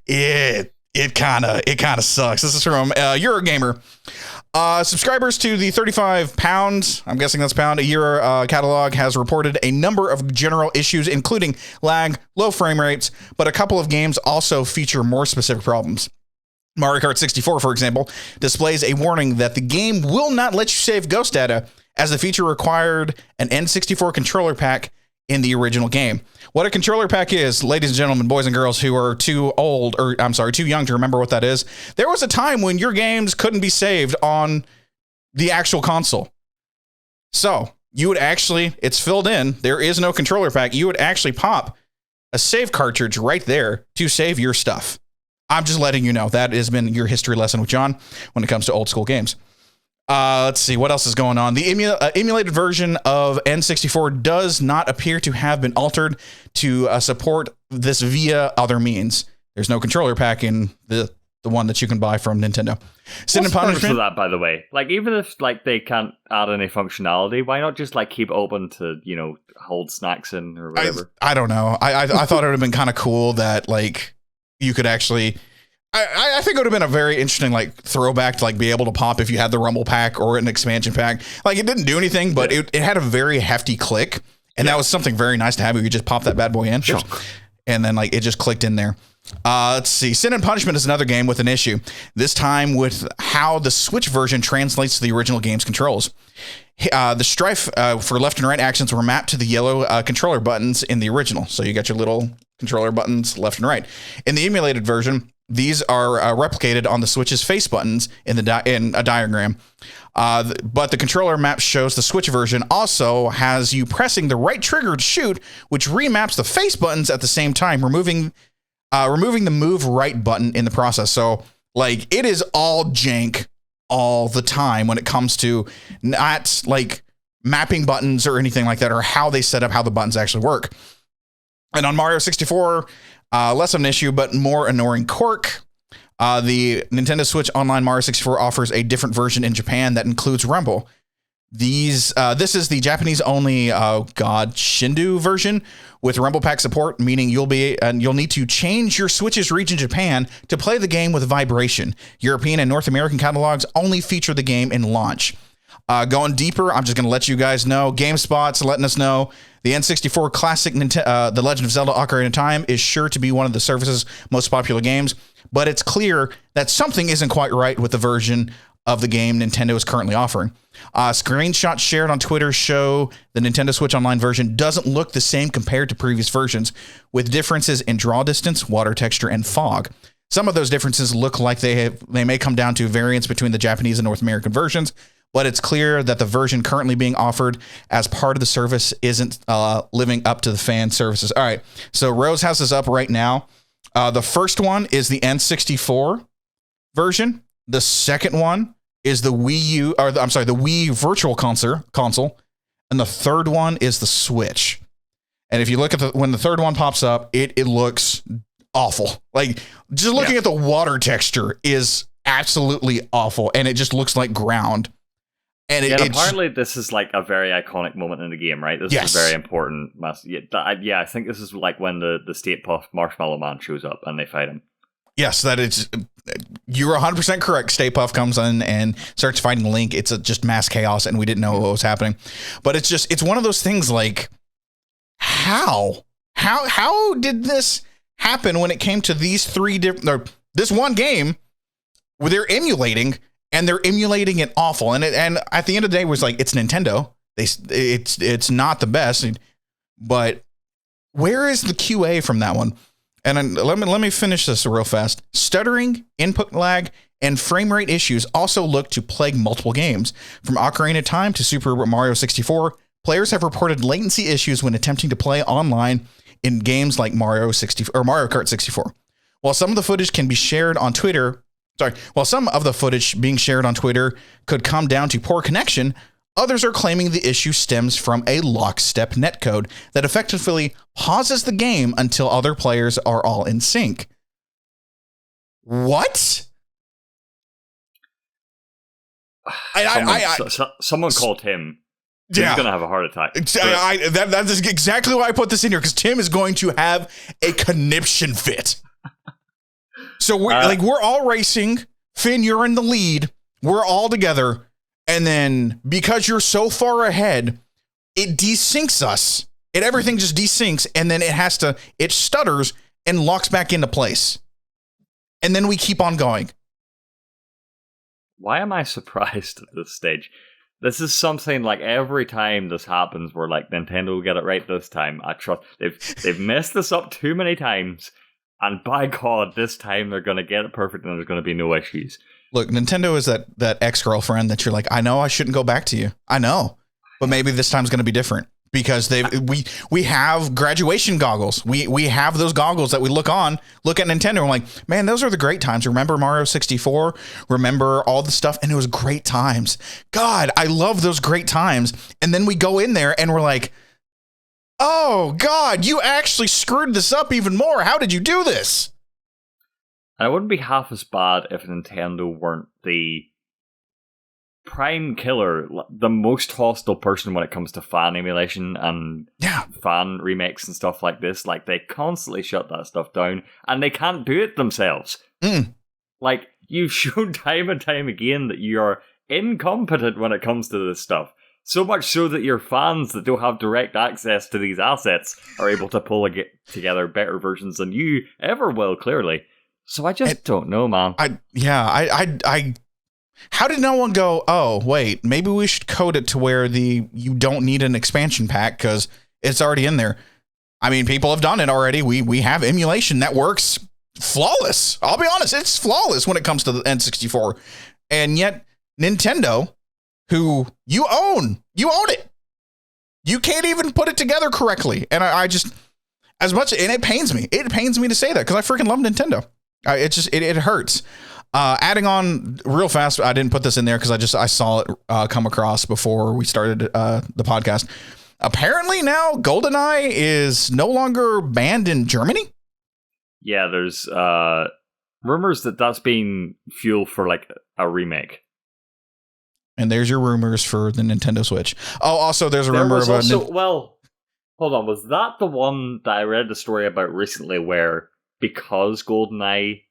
It kind of sucks. This is from Eurogamer. Subscribers to the 35 pounds, I'm guessing that's pound, a year catalog has reported a number of general issues, including lag, low frame rates, but a couple of games also feature more specific problems. Mario Kart 64, for example, displays a warning that the game will not let you save ghost data, as the feature required an N64 controller pack in the original game. What a controller pack is, ladies and gentlemen, boys and girls who are too young to remember what that is. There was a time when your games couldn't be saved on the actual console. So you would actually, it's filled in. There is no controller pack. You would actually pop a save cartridge right there to save your stuff. I'm just letting you know that has been your history lesson with John when it comes to old school games. Let's see what else is going on. The emulated version of N64 does not appear to have been altered to support this via other means. There's no controller pack in the one that you can buy from Nintendo. Sin and What's the purpose Punishment. of that, by the way? Like, even if like they can't add any functionality, why not just like keep it open to, you know, hold snacks in or whatever? I don't know. I thought it would have been kind of cool that like you could actually. I think it would have been a very interesting like throwback to like be able to pop if you had the Rumble pack or an expansion pack. Like it didn't do anything, but it had a very hefty click, and that was something very nice to have. You could just pop that bad boy in, and then like it just clicked in there. Let's see. Sin and Punishment is another game with an issue. This time with how the Switch version translates to the original game's controls. The strife for left and right actions were mapped to the yellow controller buttons in the original. So you got your little controller buttons left and right. In the emulated version, these are replicated on the Switch's face buttons in a diagram. But the controller map shows the Switch version also has you pressing the right trigger to shoot, which remaps the face buttons at the same time, removing the move right button in the process. So like it is all jank all the time when it comes to not like mapping buttons or anything like that, or how they set up how the buttons actually work. And on Mario 64, less of an issue, but more annoying quirk. The Nintendo Switch Online Mario 64 offers a different version in Japan that includes Rumble. This is the Japanese only Shindu version with Rumble Pack support, meaning you'll need to change your Switch's region Japan to play the game with vibration. European and North American catalogs only feature the game in launch. Going deeper, I'm just going to let you guys know. GameSpot's letting us know the N64 classic The Legend of Zelda: Ocarina of Time is sure to be one of the service's most popular games, but it's clear that something isn't quite right with the version of the game Nintendo is currently offering. Screenshots shared on Twitter show the Nintendo Switch Online version doesn't look the same compared to previous versions, with differences in draw distance, water texture, and fog. Some of those differences look like they may come down to variance between the Japanese and North American versions, but it's clear that the version currently being offered as part of the service isn't living up to the fan services. All right, so Rose has this up right now. The first one is the N64 version. The second one is the the Wii Virtual Console, and the third one is the Switch. And if you look at when the third one pops up, it looks awful. Like just looking at the water texture is absolutely awful, and it just looks like ground. And apparently this is like a very iconic moment in the game, right? This is a very important. I think this is like when the State Puft Marshmallow Man shows up and they fight him. Yes, you're 100% correct. Stay Puft comes in and starts fighting Link. It's just mass chaos, and we didn't know what was happening. But it's one of those things like, how did this happen when it came to these three different, or this one game where they're emulating, and they're emulating it awful. And at the end of the day, it was like, it's Nintendo. It's not the best, but where is the QA from that one? And let me finish this real fast. Stuttering, input lag, and frame rate issues also look to plague multiple games. From Ocarina of Time to Super Mario 64, players have reported latency issues when attempting to play online in games like Mario Kart 64. While some of the footage being shared on Twitter could come down to poor connection, others are claiming the issue stems from a lockstep netcode that effectively pauses the game until other players are all in sync. What? Someone called him. He's going to have a heart attack. That is exactly why I put this in here, because Tim is going to have a conniption fit. So we're all racing. Finn, you're in the lead. We're all together. And then because you're so far ahead, it desyncs us. Everything just desyncs, and then it stutters and locks back into place. And then we keep on going. Why am I surprised at this stage? This is something like every time this happens, we're like, Nintendo will get it right this time. I trust they've messed this up too many times, and by God, this time they're gonna get it perfect and there's gonna be no issues. Look, Nintendo is that ex-girlfriend that you're like, I know I shouldn't go back to you. I know. But maybe this time's going to be different. because we have graduation goggles. We have those goggles that we look at Nintendo. And we're like, man, those are the great times. Remember Mario 64? Remember all the stuff? And it was great times. God, I love those great times. And then we go in there and we're like, oh God, you actually screwed this up even more. How did you do this? And it wouldn't be half as bad if Nintendo weren't the prime killer, the most hostile person when it comes to fan emulation and fan remakes and stuff like this. Like, they constantly shut that stuff down, and they can't do it themselves. Like, you've shown time and time again that you are incompetent when it comes to this stuff. So much so that your fans that don't have direct access to these assets are able to pull together better versions than you ever will, clearly. So I just don't know, man. How did no one go, oh, wait, maybe we should code it to where you don't need an expansion pack because it's already in there? I mean, people have done it already. We have emulation that works flawless. I'll be honest, it's flawless when it comes to the N64. And yet, Nintendo, who you own it. You can't even put it together correctly. And I just, as much, and it pains me. It pains me to say that because I freaking love Nintendo. It hurts. Adding on real fast, I didn't put this in there because I saw it come across before we started the podcast. Apparently now GoldenEye is no longer banned in Germany. Yeah, there's rumors that that's being fuel for like a remake. And there's your rumors for the Nintendo Switch. Oh, also there's a rumor of well, hold on, was that the one that I read the story about recently where because GoldenEye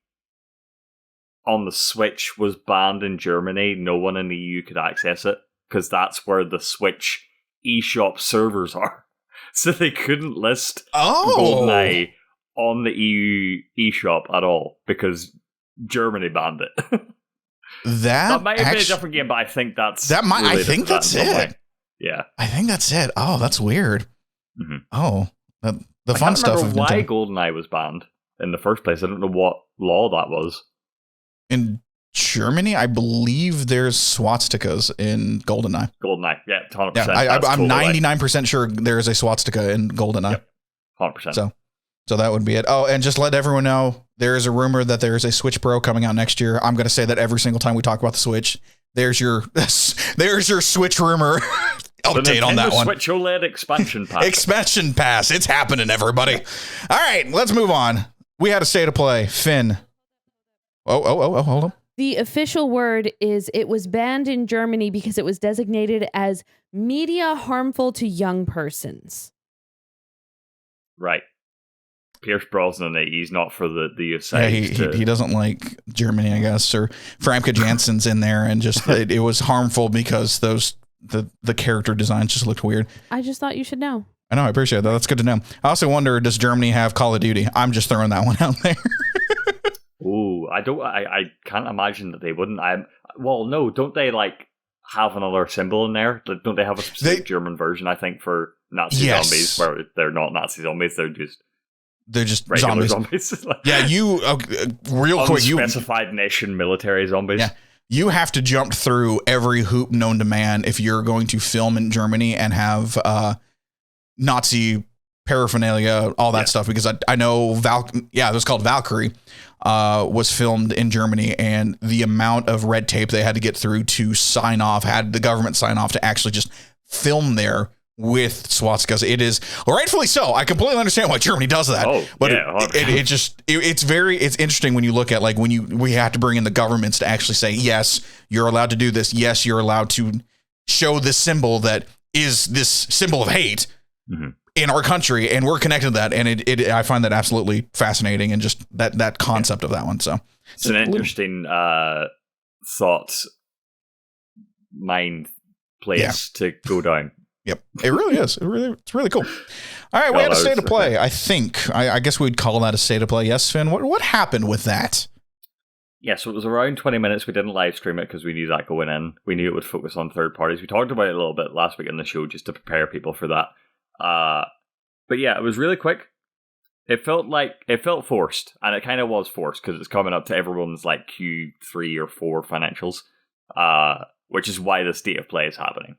on the Switch was banned in Germany, no one in the EU could access it because that's where the Switch eShop servers are. So they couldn't list GoldenEye on the EU eShop at all because Germany banned it. That might have been a different game, but I think that's I think that's it. Yeah, I think that's it. Oh, that's weird. Mm-hmm. Oh, the fun stuff. Of why GoldenEye was banned in the first place? I don't know what law that was. In Germany, I believe there's swastikas in GoldenEye. GoldenEye, yeah, 100%. Yeah, I'm 99% sure there is a swastika in GoldenEye. Yep, 100%. So that would be it. Oh, and just let everyone know, there is a rumor that there is a Switch Pro coming out next year. I'm going to say that every single time we talk about the Switch. There's your Switch rumor update on that one. Switch OLED expansion pass. Expansion pass. It's happening, everybody. All right, let's move on. We had a state of play. Finn. Oh, hold on. The official word is it was banned in Germany because it was designated as media harmful to young persons. Right. Pierce Brosnan, he's not for the USA. Yeah, he doesn't like Germany, I guess, or Famke Janssen's in there, and just it was harmful because the character designs just looked weird. I just thought you should know. I know, I appreciate that. That's good to know. I also wonder, does Germany have Call of Duty? I'm just throwing that one out there. Ooh, I can't imagine that they wouldn't. No, don't they like have another symbol in there? Don't they have a specific German version? I think for Nazi zombies, where they're not Nazi zombies, they're just zombies. Yeah, you real quick, you unspecified nation military zombies. Yeah, you have to jump through every hoop known to man if you're going to film in Germany and have Nazi paraphernalia, all that stuff. Because I know it was called Valkyrie. Was filmed in Germany, and the amount of red tape they had to get through to sign off, had the government sign off to actually just film there with swastikas. It is rightfully so. I completely understand why Germany does that. But it's interesting when you look at like we have to bring in the governments to actually say, yes, you're allowed to do this. Yes, you're allowed to show this symbol that is this symbol of hate. Mm-hmm. In our country, and we're connected to that, and I find that absolutely fascinating, and just that concept of that one. So it's an interesting thought mind place to go down. Yep, it really is. It's really cool. All right, we had a state of play. I think I guess we'd call that a state of play. Yes, Finn. What happened with that? Yeah, so it was around 20 minutes. We didn't live stream it because we knew that going in. We knew it would focus on third parties. We talked about it a little bit last week on the show just to prepare people for that. But yeah, it was really quick. It felt forced, and it kind of was forced because it's coming up to everyone's like Q3 or 4 financials, which is why the state of play is happening.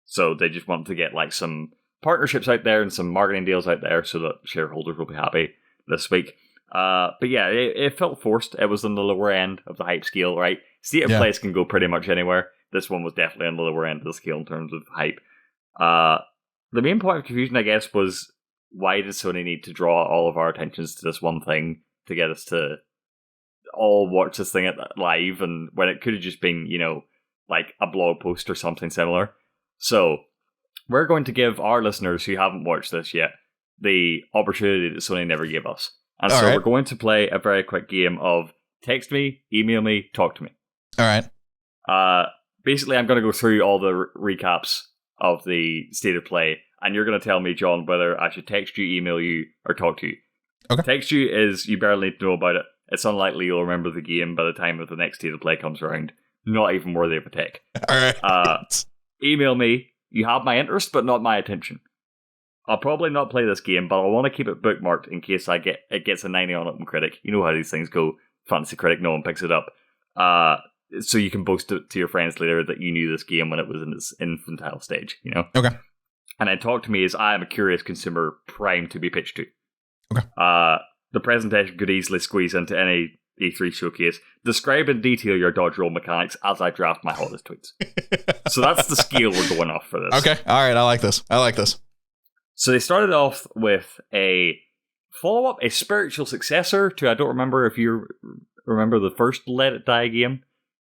So they just want to get like some partnerships out there and some marketing deals out there so that shareholders will be happy this week. But yeah, it felt forced. It was on the lower end of the hype scale, right? State of Plays can go pretty much anywhere. This one was definitely on the lower end of the scale in terms of hype. The main point of confusion, I guess, was why did Sony need to draw all of our attentions to this one thing to get us to all watch this thing live, and when it could have just been, like a blog post or something similar. So we're going to give our listeners who haven't watched this yet the opportunity that Sony never gave us. And all so we're going to play a very quick game of text me, email me, talk to me. All right. Basically, I'm going to go through all the recaps of the State of Play, and you're going to tell me, John, whether I should text you, email you, or talk to you. Okay. Text you is you barely need to know about it. It's unlikely you'll remember the game by the time of the next State of Play comes around. Not even worthy of a take. All right. Email me. You have my interest, but not my attention. I'll probably not play this game, but I want to keep it bookmarked in case it gets a 90 on Open Critic. You know how these things go. Fantasy Critic, no one picks it up. So you can boast it to your friends later that you knew this game when it was in its infantile stage, Okay. And then talk to me as I am a curious consumer primed to be pitched to. Okay. The presentation could easily squeeze into any E3 showcase. Describe in detail your dodge roll mechanics as I draft my hottest tweets. So that's the scale we're going off for this. Okay. All right. I like this. So they started off with a follow-up, a spiritual successor to, I don't remember if you remember the first Let It Die game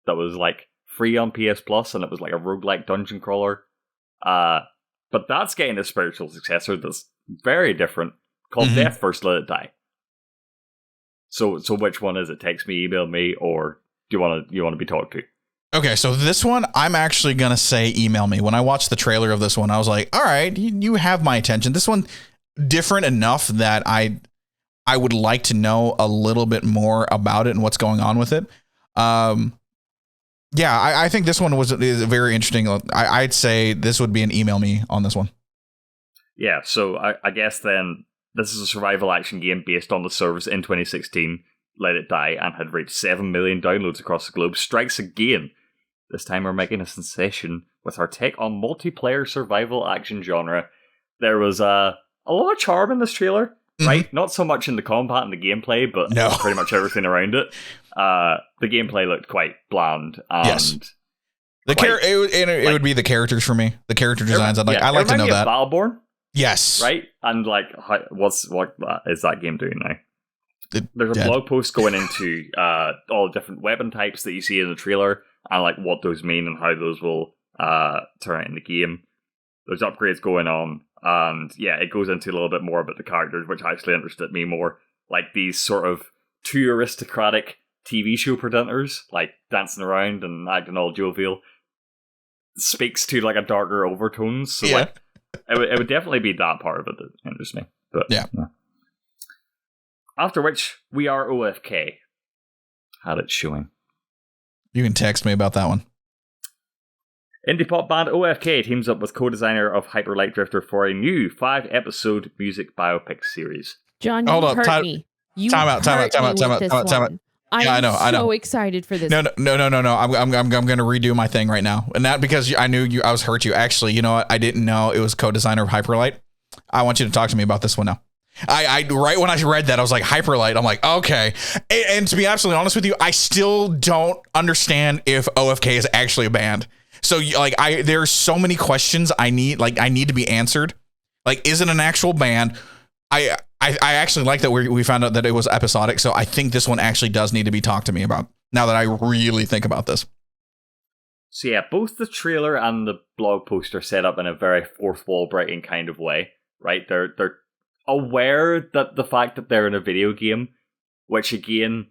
that was like free on PS Plus, and it was like a roguelike dungeon crawler. But that's getting a spiritual successor that's very different, called Death First Let It Die. So which one is it? Text me, email me, or do you want to be talked to? Okay, so this one, I'm actually going to say email me. When I watched the trailer of this one, I was like, all right, you have my attention. This one, different enough that I would like to know a little bit more about it and what's going on with it. Yeah, I think this one is very interesting. I'd say this would be an email me on this one. Yeah, so I guess then this is a survival action game based on the service in 2016, Let It Die, and had reached 7 million downloads across the globe. Strikes again. This time we're making a sensation with our take on multiplayer survival action genre. There was a lot of charm in this trailer, right? Not so much in the combat and the gameplay, but pretty much everything around it. The gameplay looked quite bland. And yes. It would be the characters for me. The character designs. I like to know that. Battleborn. Yes. Right? And like, what is that game doing now? There's a blog post going into all the different weapon types that you see in the trailer and like what those mean and how those will turn out in the game. There's upgrades going on, and yeah, it goes into a little bit more about the characters, which actually interested me more. Like these sort of too aristocratic TV show presenters, like dancing around and acting all jovial, speaks to like a darker overtones. So like, it would definitely be that part of it that interests me. But yeah. After which, we are OFK. Had it showing. You can text me about that one. Indie pop band OFK teams up with co-designer of Hyper Light Drifter for a new 5-episode music biopic series. John, you hurt me. Time out. I know. So excited for this. No. I'm going to redo my thing right now, and not because I knew I was hurt you. Actually, you know what? I didn't know it was co-designer of Hyperlight. I want you to talk to me about this one now. I right when I read that, I was like, Hyperlight. I'm like, okay. And to be absolutely honest with you, I still don't understand if OFK is actually a band. So like, there's so many questions I need to be answered. Like, is it an actual band? I actually like that we found out that it was episodic. So I think this one actually does need to be talked to me about now that I really think about this. So yeah, both the trailer and the blog post are set up in a very fourth wall breaking kind of way, right? They're aware that the fact that they're in a video game, which again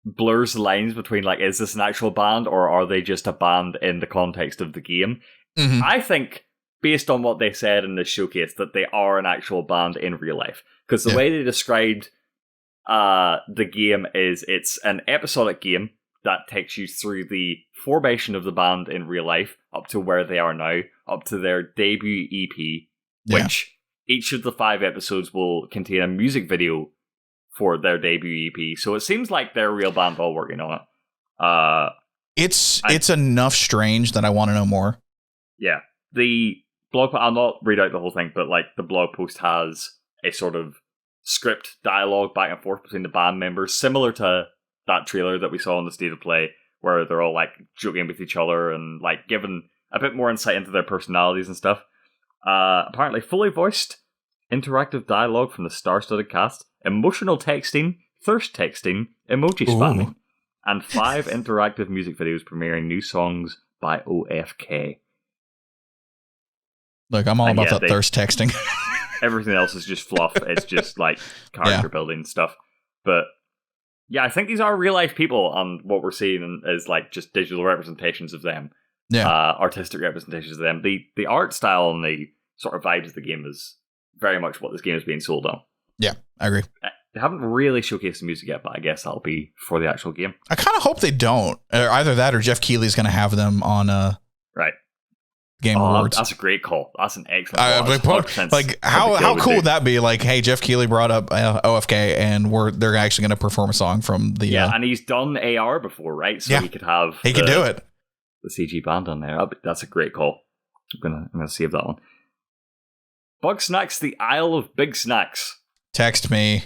blurs the lines between like, is this an actual band or are they just a band in the context of the game? Mm-hmm. I think, based on what they said in the showcase, that they are an actual band in real life. Because the way they described the game is it's an episodic game that takes you through the formation of the band in real life, up to where they are now, up to their debut EP, which each of the 5 episodes will contain a music video for their debut EP. So it seems like they're a real band all working on it. It's enough strange that I want to know more. Yeah. The I'll not read out the whole thing, but like the blog post has a sort of script dialogue back and forth between the band members, similar to that trailer that we saw on the State of Play, where they're all like joking with each other and like giving a bit more insight into their personalities and stuff. Apparently fully voiced interactive dialogue from the star-studded cast, emotional texting, thirst texting, emoji spamming, and 5 interactive music videos premiering new songs by OFK. Look, I'm all about that thirst texting. Everything else is just fluff. It's just like character building stuff. But yeah, I think these are real life people, and what we're seeing is like just digital representations of them. Yeah, artistic representations of them. The art style and the sort of vibes of the game is very much what this game is being sold on. Yeah, I agree. They haven't really showcased the music yet, but I guess that'll be for the actual game. I kind of hope they don't. Either that or Jeff Keighley's going to have them on right. Game Awards. That's a great call. That's an excellent call. Like how cool would that be? Like, hey, Jeff Keighley brought up OFK, and they're actually going to perform a song from the. Yeah, and he's done AR before, right? So he could have. He could do it. The CG band on there. That's a great call. I'm gonna save that one. Bug Snacks, the Isle of Big Snacks. Text me.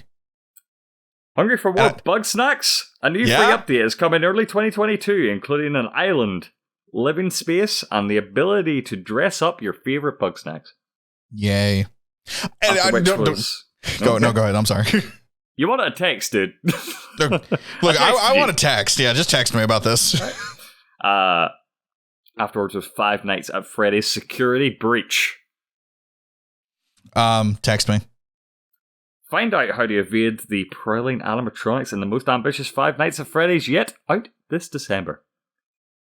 Hungry for more Bug Snacks? A new free update is coming early 2022, including an island, living space, and the ability to dress up your favorite Bug Snacks. Yay! And go ahead. I'm sorry. You want a text, dude? Look, I want a text. Yeah, just text me about this. Afterwards was 5 Nights at Freddy's Security Breach. Text me. Find out how to evade the prowling animatronics in the most ambitious 5 Nights at Freddy's yet, out this December.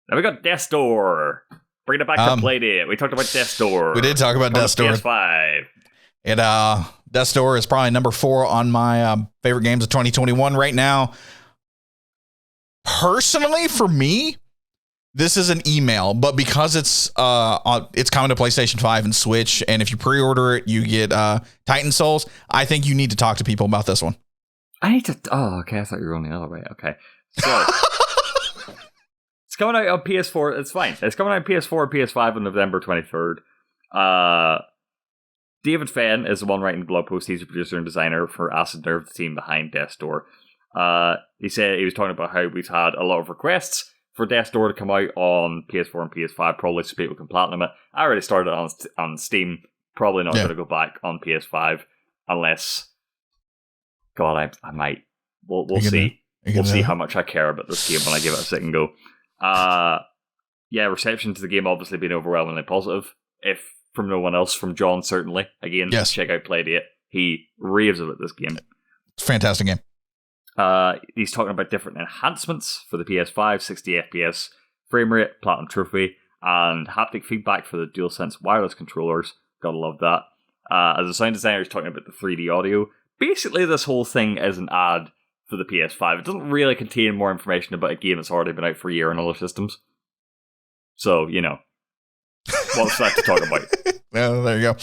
Now we got Death's Door. Bringing it back to Playdate. We talked about Death's Door. We did talk about Death's Door. PS5. And Death's Door is probably number 4 on my favorite games of 2021 right now. Personally, for me, this is an email, but because it's coming to PlayStation 5 and Switch, and if you pre-order it, you get Titan Souls. I think you need to talk to people about this one. I need to. Oh, okay. I thought you were on the other way. Okay, so it's coming out on PS4. It's fine. It's coming out on PS4 and PS5 on November 23rd. David Fenn is the one writing the blog post. He's a producer and designer for Acid Nerve, the team behind Death's Door. He said he was talking about how we've had a lot of requests for Death's Door to come out on PS4 and PS5, probably so people can platinum it. I already started on Steam. Probably not going to go back on PS5 unless, God, I might. We'll see. We'll see how much I care about this game when I give it a second go. Reception to the game obviously been overwhelmingly positive. If from no one else, from Jon certainly. Again, check out Playdate. He raves about this game. It's a fantastic game. He's talking about different enhancements for the PS5, 60 FPS frame rate, platinum trophy, and haptic feedback for the DualSense wireless controllers. Gotta love that. As a sound designer, he's talking about the 3D audio. Basically, this whole thing is an ad for the PS5. It doesn't really contain more information about a game that's already been out for a year on other systems. So, what's that to talk about? Well, there you go.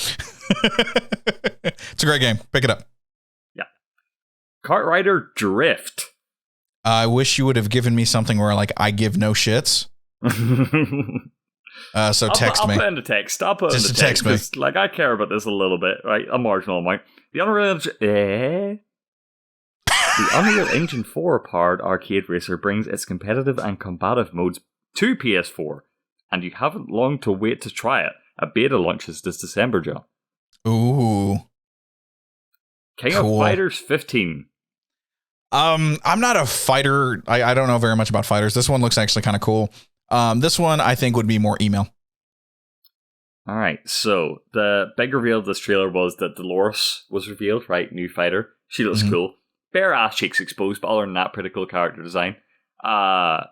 It's a great game. Pick it up. Kart Rider Drift. I wish you would have given me something where, like, I give no shits. So text me. I'll put in the text. I'll put in the text. Me. Like, I care about this a little bit, right? A marginal amount. The Unreal Engine 4-powered arcade racer brings its competitive and combative modes to PS4, and you haven't long to wait to try it. A beta launches this December, Jon. Ooh. King of Fighters 15. I'm not a fighter. I don't know very much about fighters. This one looks actually kind of cool. This one I think would be more email. All right. So the big reveal of this trailer was that Dolores was revealed, right? New fighter. She looks cool. Bare ass cheeks exposed, but other than that, pretty cool character design. And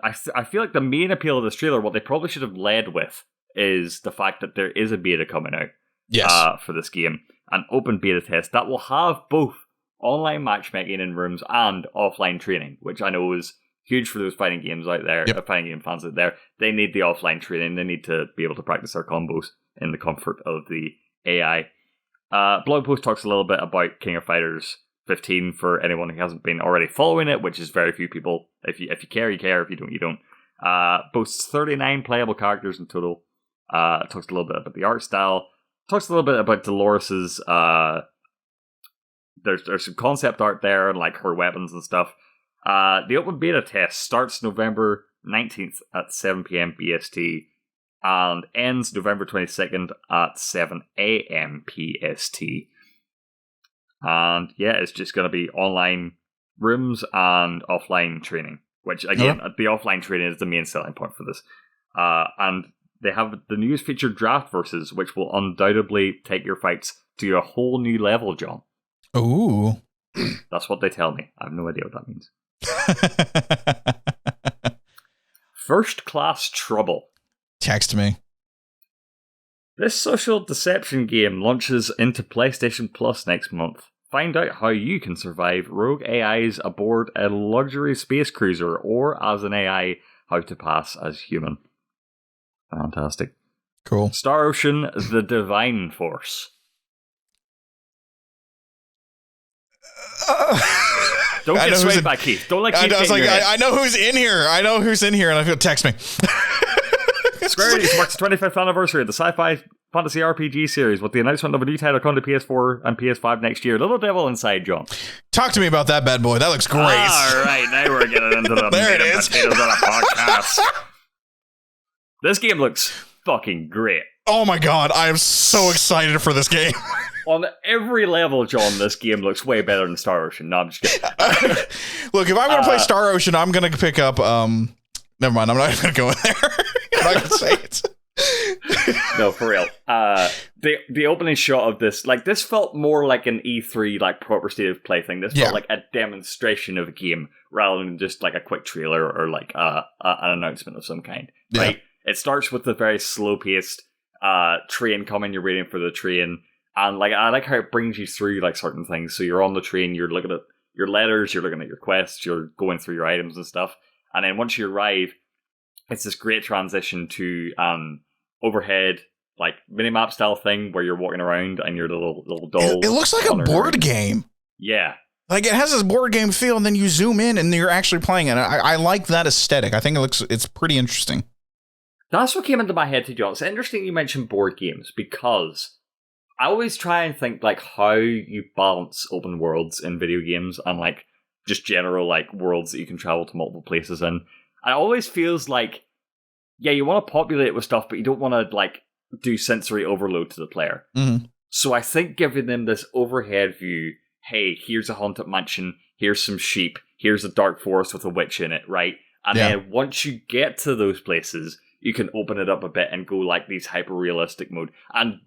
I feel like the main appeal of this trailer, what they probably should have led with, is the fact that there is a beta coming out. Yes. For this game. An open beta test that will have both online matchmaking in rooms and offline training, which I know is huge for those fighting games out there, fighting game fans out there. They need the offline training. They need to be able to practice their combos in the comfort of the AI. Blog post talks a little bit about King of Fighters 15 for anyone who hasn't been already following it, which is very few people. If you care, you care. If you don't, you don't. Boasts 39 playable characters in total. Talks a little bit about the art style. Talks a little bit about Dolores's. There's some concept art there and like her weapons and stuff. The open beta test starts November 19th at 7 p.m. BST and ends November 22nd at 7 a.m. PST. And yeah, it's just going to be online rooms and offline training, which again, the offline training is the main selling point for this. And they have the newest featured draft versus, which will undoubtedly take your fights to a whole new level, John. Ooh. That's what they tell me. I have no idea what that means. First Class Trouble. Text me. This social deception game launches into PlayStation Plus next month. Find out how you can survive rogue AIs aboard a luxury space cruiser or as an AI, how to pass as human. Fantastic. Cool. Star Ocean, The Divine Force. Don't get swayed by Keith. Don't let Keith get in your head. I know who's in here. And I feel text me. Square Enix marks the 25th anniversary of the sci-fi fantasy RPG series with the announcement of a new title coming to PS4 and PS5 next year. Little Devil Inside, John. Talk to me about that bad boy. That looks great. All right, now we're getting into the there meat it and is. potatoes of the podcast. This game looks fucking great. Oh my god, I am so excited for this game. On every level, John, this game looks way better than Star Ocean. No, I'm just kidding. Look, if I'm going to play Star Ocean, I'm going to pick up... Never mind, I'm not even going to go in there. I'm not going to say it. No, for real. The opening shot of this, like, this felt more like an E3, like, proper state of play thing. This felt like a demonstration of a game rather than just, like, a quick trailer or, like, an announcement of some kind. Yeah. Right? It starts with the very slow-paced train coming, you're waiting for the train, and, like, I like how it brings you through, like, certain things. So you're on the train, you're looking at your letters, you're looking at your quests, you're going through your items and stuff, and then once you arrive, it's this great transition to overhead, like, minimap style thing where you're walking around and you're the little doll. It looks like a board game. Yeah. Like, it has this board game feel, and then you zoom in and you're actually playing it. I like that aesthetic. I think it's pretty interesting. That's what came into my head too, John. It's interesting you mentioned board games because I always try and think, like, how you balance open worlds in video games and, like, just general, like, worlds that you can travel to multiple places in. And it always feels like, yeah, you want to populate it with stuff, but you don't want to, like, do sensory overload to the player. Mm-hmm. So I think giving them this overhead view, hey, here's a haunted mansion, here's some sheep, here's a dark forest with a witch in it, right? And then once you get to those places, you can open it up a bit and go, like, these hyper-realistic mode. And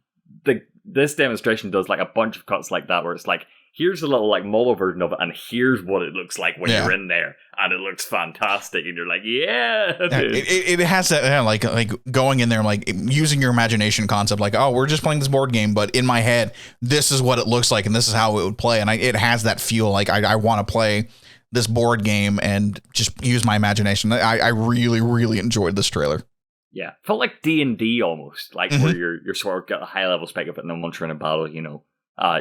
this demonstration does, like, a bunch of cuts like that where it's like, here's a little, like, model version of it, and here's what it looks like when you're in there, and it looks fantastic, and you're like, yeah, dude. It has that, like going in there, like, using your imagination concept, like, oh, we're just playing this board game, but in my head, this is what it looks like, and this is how it would play, and it has that feel, like, I want to play this board game and just use my imagination. I really, really enjoyed this trailer. Yeah, felt like D&D almost, like, where you're sort of got a high-level spec of it, and then once you're in a battle, you know,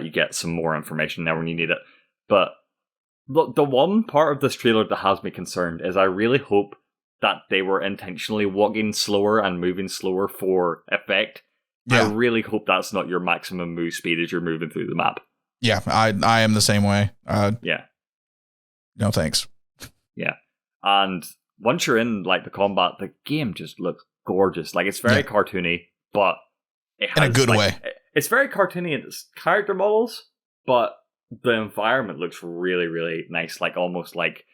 you get some more information there when you need it. But the one part of this trailer that has me concerned is I really hope that they were intentionally walking slower and moving slower for effect. Yeah. I really hope that's not your maximum move speed as you're moving through the map. Yeah, I am the same way. Yeah. No, thanks. Yeah. And once you're in, like, the combat, the game just looks gorgeous. Like, it's very cartoony, but it has, in a good way. It's very cartoony in its character models, but the environment looks really, really nice. Like, almost like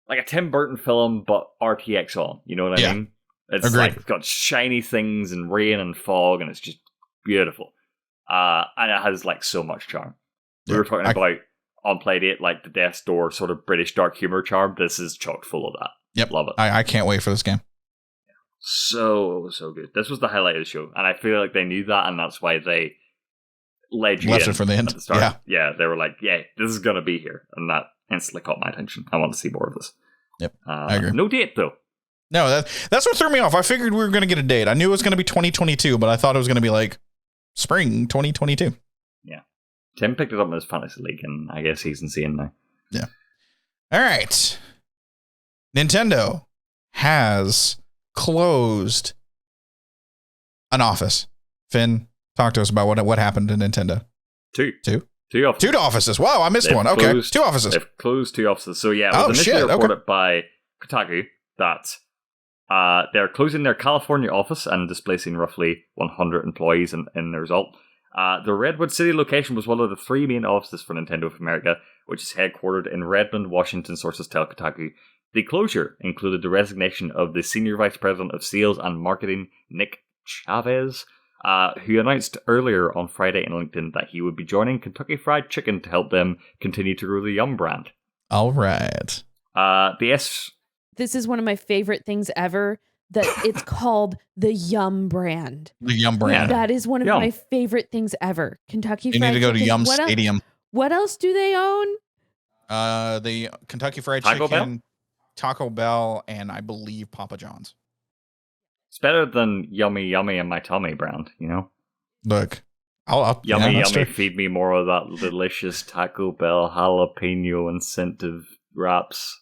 a Tim Burton film, but RTX on. You know what I mean? It's Agreed. like, it's got shiny things and rain and fog, and it's just beautiful. And it has, like, so much charm. We were talking about on Playdate, like, the Death's Door sort of British dark humor charm. This is chock full of that. Yep. Love it. I can't wait for this game. So good. This was the highlight of the show, and I feel like they knew that, and that's why they left it for the end. At the start. Yeah, they were like, "Yeah, this is gonna be here," and that instantly caught my attention. I want to see more of this. Yep, I agree. No date though. No, that's what threw me off. I figured we were gonna get a date. I knew it was gonna be 2022, but I thought it was gonna be like spring 2022. Yeah, Tim picked it up in his fantasy league, and I guess he's insane now. Yeah. All right. Nintendo has closed An office. Finn, talk to us about what happened to Nintendo. Two offices. Two offices. Wow, I missed one. Okay, two offices. They've closed two offices. So yeah, it was initially reported by Kotick that they're closing their California office and displacing roughly 100 employees in the result. The Redwood City location was one of the three main offices for Nintendo of America, which is headquartered in Redmond, Washington, sources tell Kotick. The closure included the resignation of the Senior Vice President of Sales and Marketing, Nick Chavez, who announced earlier on Friday in LinkedIn that he would be joining Kentucky Fried Chicken to help them continue to grow the Yum brand. All right. This is one of my favorite things ever, that it's called the Yum brand. The Yum brand. That is one of my favorite things ever. Kentucky Fried Chicken. You need to go to Yum what Stadium. What else do they own? The Kentucky Fried Chicken, Taco Bell, and I believe Papa John's. It's better than Yummy Yummy in my tummy brand, you know? Look, Yummy feed me more of that delicious Taco Bell jalapeno incentive wraps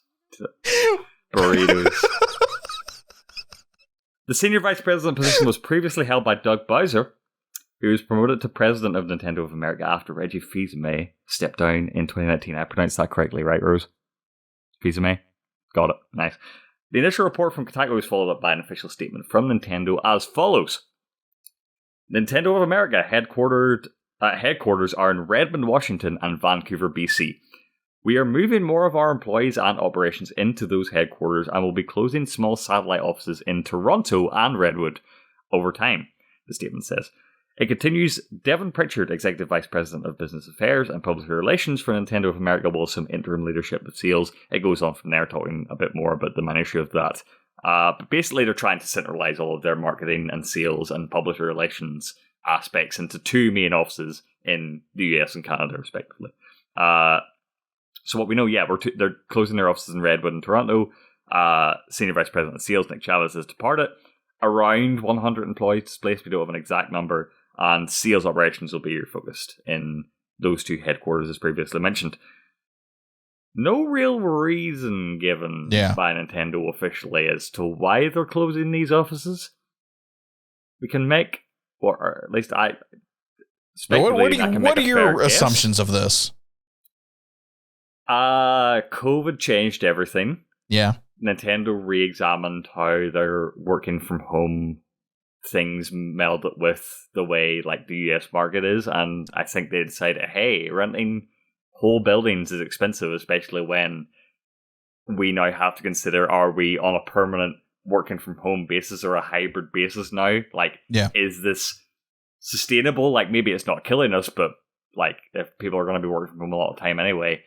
burritos. The senior vice president position was previously held by Doug Bowser, who was promoted to president of Nintendo of America after Reggie Fils-Aimé stepped down in 2019. I pronounced that correctly, right, Rose? Fils-Aimé? Got it. Nice. The initial report from Kotick was followed up by an official statement from Nintendo as follows. Nintendo of America headquarters are in Redmond, Washington and Vancouver, BC. We are moving more of our employees and operations into those headquarters and will be closing small satellite offices in Toronto and Redwood over time, the statement says. It continues, Devin Pritchard, Executive Vice President of Business Affairs and Public Relations for Nintendo of America, will assume interim leadership of sales. It goes on from there, talking a bit more about the minutiae of that. But basically, they're trying to centralize all of their marketing and sales and public relations aspects into two main offices in the US and Canada, respectively. So what we know, they're closing their offices in Redwood and Toronto. Senior Vice President of Sales, Nick Chavez, has departed. Around 100 employees displaced. We don't have an exact number. And sales operations will be focused in those two headquarters, as previously mentioned. No real reason given by Nintendo officially as to why they're closing these offices. We can make, or at least I... What are your assumptions of this? COVID changed everything. Yeah. Nintendo re-examined how their working from home things melded with the way like the US market is, and I think they decided, hey, renting whole buildings is expensive, especially when we now have to consider, are we on a permanent working from home basis or a hybrid basis now? Like, is this sustainable? Like, maybe it's not killing us, but like, if people are going to be working from home a lot of time anyway,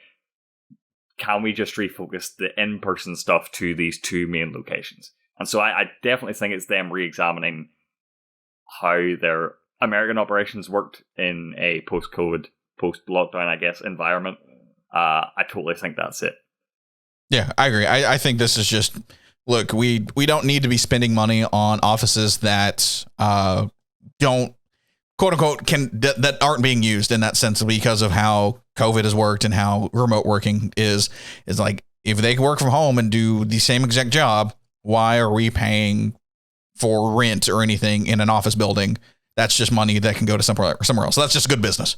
can we just refocus the in-person stuff to these two main locations? And so I definitely think it's them re-examining how their American operations worked in a post-COVID, post-lockdown, I guess, environment. I totally think that's it. Yeah, I agree. I think this is just, look, we don't need to be spending money on offices that don't, quote unquote, that aren't being used in that sense because of how COVID has worked and how remote working is like, if they can work from home and do the same exact job, why are we paying for rent or anything in an office building? That's just money that can go to somewhere else. So that's just good business.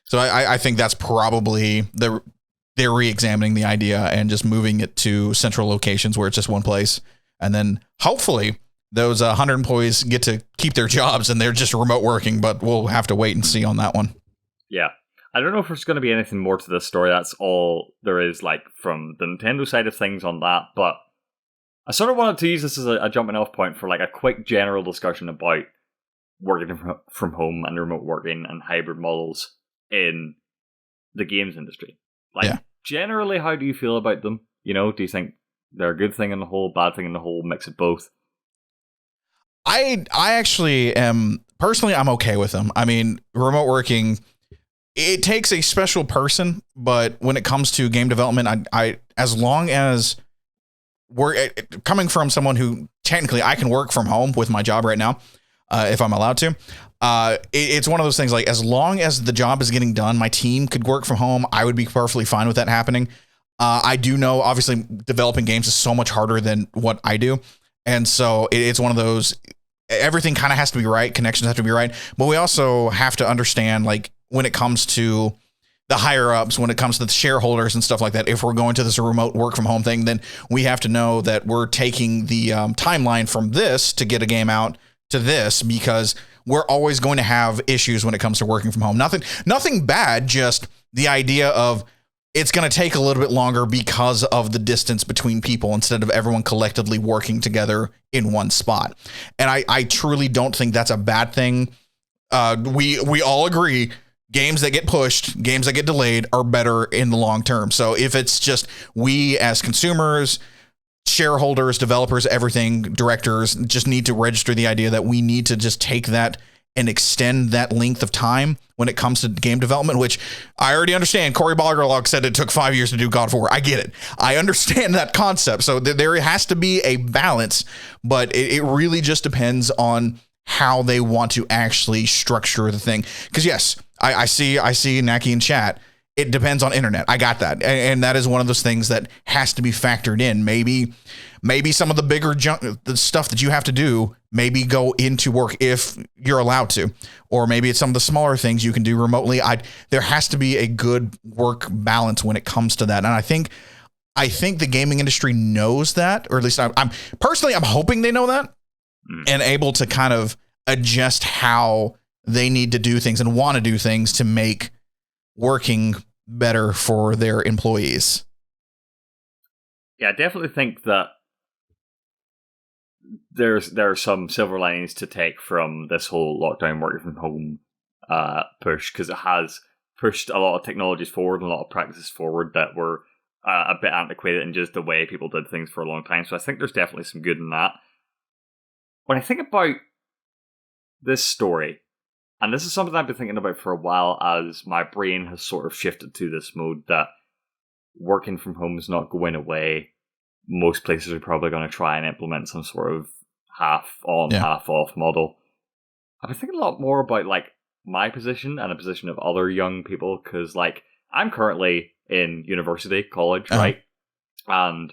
So I think that's probably they're re-examining the idea and just moving it to central locations where it's just one place. And then hopefully those 100 employees get to keep their jobs and they're just remote working, but we'll have to wait and see on that one. Yeah. I don't know if there's going to be anything more to this story. That's all there is, like, from the Nintendo side of things on that. But I sort of wanted to use this as a jumping off point for like a quick general discussion about working from home and remote working and hybrid models in the games industry. Like, generally, how do you feel about them? You know, do you think they're a good thing in the whole, bad thing in the whole, mix of both? I actually am, personally, I'm okay with them. I mean, remote working, it takes a special person, but when it comes to game development, I as long as we're coming from someone who technically I can work from home with my job right now, if I'm allowed to, it's one of those things, like, as long as the job is getting done, my team could work from home, I would be perfectly fine with that happening. I do know, obviously, developing games is so much harder than what I do. And so it's one of those, everything kind of has to be right. Connections have to be right. But we also have to understand, like, when it comes to the higher ups, when it comes to the shareholders and stuff like that, if we're going to this remote work from home thing, then we have to know that we're taking the timeline from this to get a game out to this, because we're always going to have issues when it comes to working from home. Nothing bad, just the idea of it's going to take a little bit longer because of the distance between people instead of everyone collectively working together in one spot. And I truly don't think that's a bad thing. We all agree games that get pushed, games that get delayed are better in the long term. So if it's just we as consumers, shareholders, developers, everything, directors just need to register the idea that we need to just take that and extend that length of time when it comes to game development, which I already understand. Cory Barlog said it took 5 years to do God of War. I get it. I understand that concept. So there has to be a balance, but it really just depends on how they want to actually structure the thing. Because yes, I see Naki in chat. It depends on internet. I got that. And that is one of those things that has to be factored in. Maybe some of the bigger the stuff that you have to do, maybe go into work if you're allowed to, or maybe it's some of the smaller things you can do remotely. There has to be a good work balance when it comes to that. And I think the gaming industry knows that, or at least I'm personally, I'm hoping they know that and able to kind of adjust how they need to do things and want to do things to make working better for their employees. Yeah, I definitely think that there are some silver linings to take from this whole lockdown working from home push, because it has pushed a lot of technologies forward and a lot of practices forward that were a bit antiquated in just the way people did things for a long time. So I think there's definitely some good in that. When I think about this story, and this is something I've been thinking about for a while, as my brain has sort of shifted to this mode that working from home is not going away. Most places are probably going to try and implement some sort of half on, half off model. I've been thinking a lot more about like my position and the position of other young people, because like I'm currently in university, college, right? And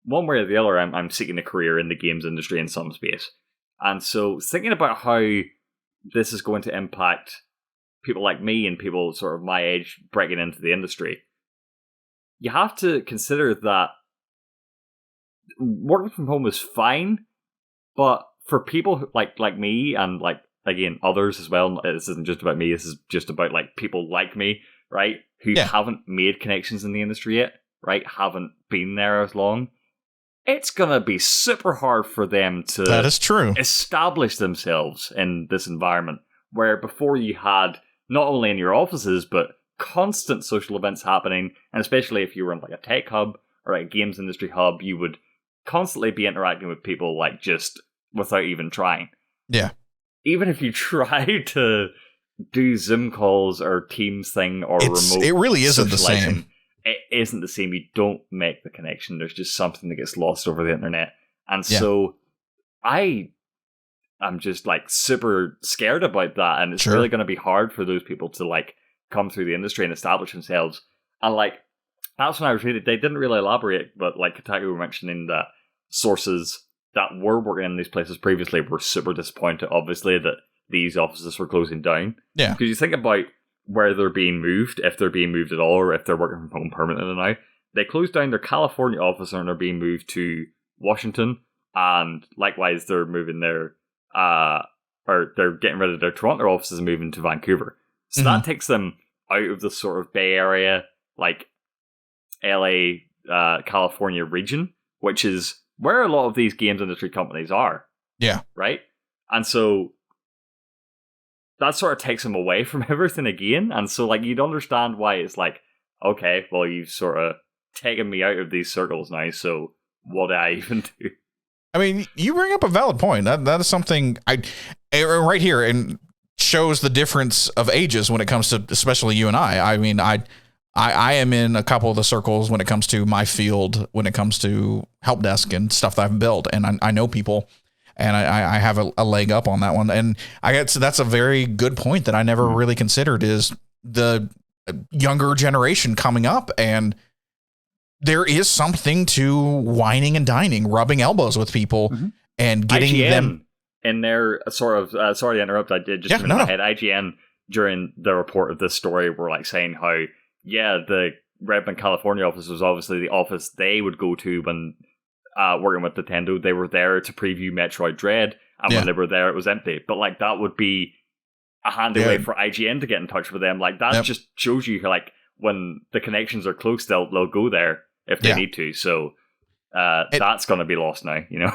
one way or the other, I'm seeking a career in the games industry in some space. And so thinking about how this is going to impact people like me and people sort of my age breaking into the industry, you have to consider that working from home is fine, but for people like me and like, again, others as well, this isn't just about me, this is just about like people like me, right, who haven't made connections in the industry yet, right, haven't been there as long, it's gonna be super hard for them to that is true. Establish themselves in this environment, where before you had, not only in your offices, but constant social events happening, and especially if you were in like a tech hub or a games industry hub, you would constantly be interacting with people like just without even trying. Yeah. Even if you try to do Zoom calls or Teams thing or remote, it really isn't the same. It isn't the same. You don't make the connection. There's just something that gets lost over the internet. And so I'm just like super scared about that. And it's really going to be hard for those people to like come through the industry and establish themselves. And like, that's when I was reading, they didn't really elaborate, but like Kotick were mentioning that sources that were working in these places previously were super disappointed, obviously, that these offices were closing down. Yeah. Because you think about where they're being moved, if they're being moved at all, or if they're working from home permanently now. They closed down their California office and they're being moved to Washington, and likewise they're moving their, or they're getting rid of their Toronto offices and moving to Vancouver. So that takes them out of the sort of Bay Area, like LA, California region, which is where a lot of these games industry companies are. Yeah. Right? And so that sort of takes them away from everything again. And so like you'd understand why it's like, okay, well, you've sort of taken me out of these circles now, so what do I even do? I mean, you bring up a valid point. That is something right here, and shows the difference of ages when it comes to, especially you and I. I mean, I am in a couple of the circles when it comes to my field, when it comes to help desk and stuff that I've built, and I know people, and I have a leg up on that one. And that's a very good point that I never really considered, is the younger generation coming up, and there is something to whining and dining, rubbing elbows with people and getting them. in their sort of, sorry to interrupt, I did just in my head, IGN during the report of this story were like saying how, the Redmond, California office was obviously the office they would go to when working with Nintendo. They were there to preview Metroid Dread, and when they were there, it was empty. But like that would be a handy way for IGN to get in touch with them. Like that just shows you like when the connections are close, they'll go there if they need to. So that's going to be lost now, you know?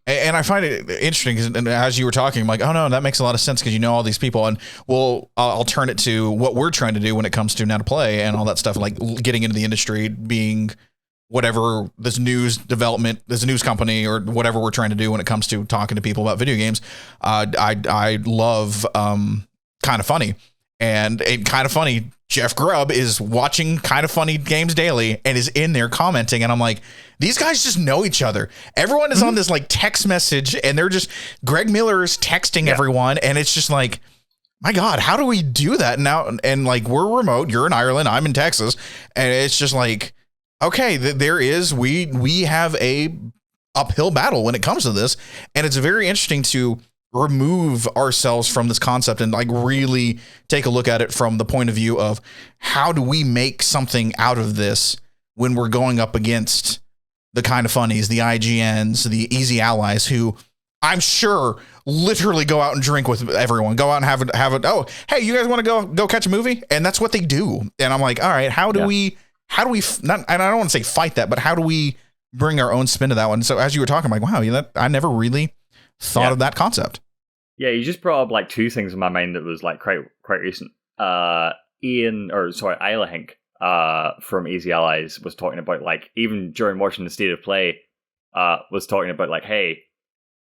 And I find it interesting because as you were talking, I'm like, oh no, that makes a lot of sense because you know all these people. And I'll turn it to what we're trying to do when it comes to Now to Play and all that stuff, like getting into the industry, being whatever this news development, this news company or whatever we're trying to do when it comes to talking to people about video games. I love Kind of Funny. And Kind of Funny, Jeff Grubb is watching Kind of Funny games daily and is in there commenting. And I'm like, these guys just know each other. Everyone is on this like text message and they're just, Greg Miller is texting everyone. And it's just like, my God, how do we do that now? And like, we're remote. You're in Ireland. I'm in Texas. And it's just like, okay, we have a uphill battle when it comes to this. And it's very interesting to remove ourselves from this concept and like really take a look at it from the point of view of how do we make something out of this when we're going up against the Kind of Funnies, the IGNs, the Easy Allies, who I'm sure literally go out and drink with everyone, go out and have it. Oh, hey, you guys want to go catch a movie? And that's what they do. And I'm like, all right, how do we not, and I don't want to say fight that, but how do we bring our own spin to that one? So as you were talking, I'm like, wow, I never really thought of that concept. Yeah, you just brought up like two things in my mind that was like quite recent. Isla Hink from Easy Allies was talking about like even during watching the State of Play was talking about like, hey,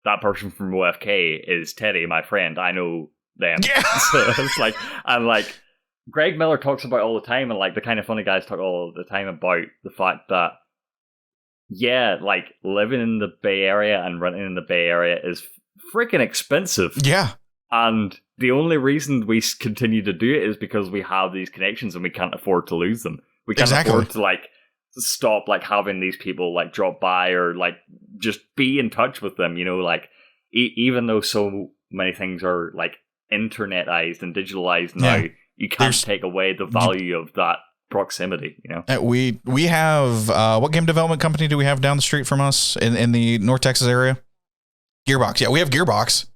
that person from OFK is Teddy, my friend. I know them. Yeah. So it's like, and like Greg Miller talks about all the time, and like the Kind of Funny guys talk all the time about the fact that like living in the Bay Area and renting in the Bay Area is freaking expensive. Yeah. And the only reason we continue to do it is because we have these connections and we can't afford to lose them. We can't afford to like stop like having these people like drop by or like just be in touch with them, you know, like even though so many things are like internetized and digitalized now, you can't take away the value of that proximity, you know. We have what game development company do we have down the street from us in the North Texas area? Gearbox. Yeah, we have Gearbox.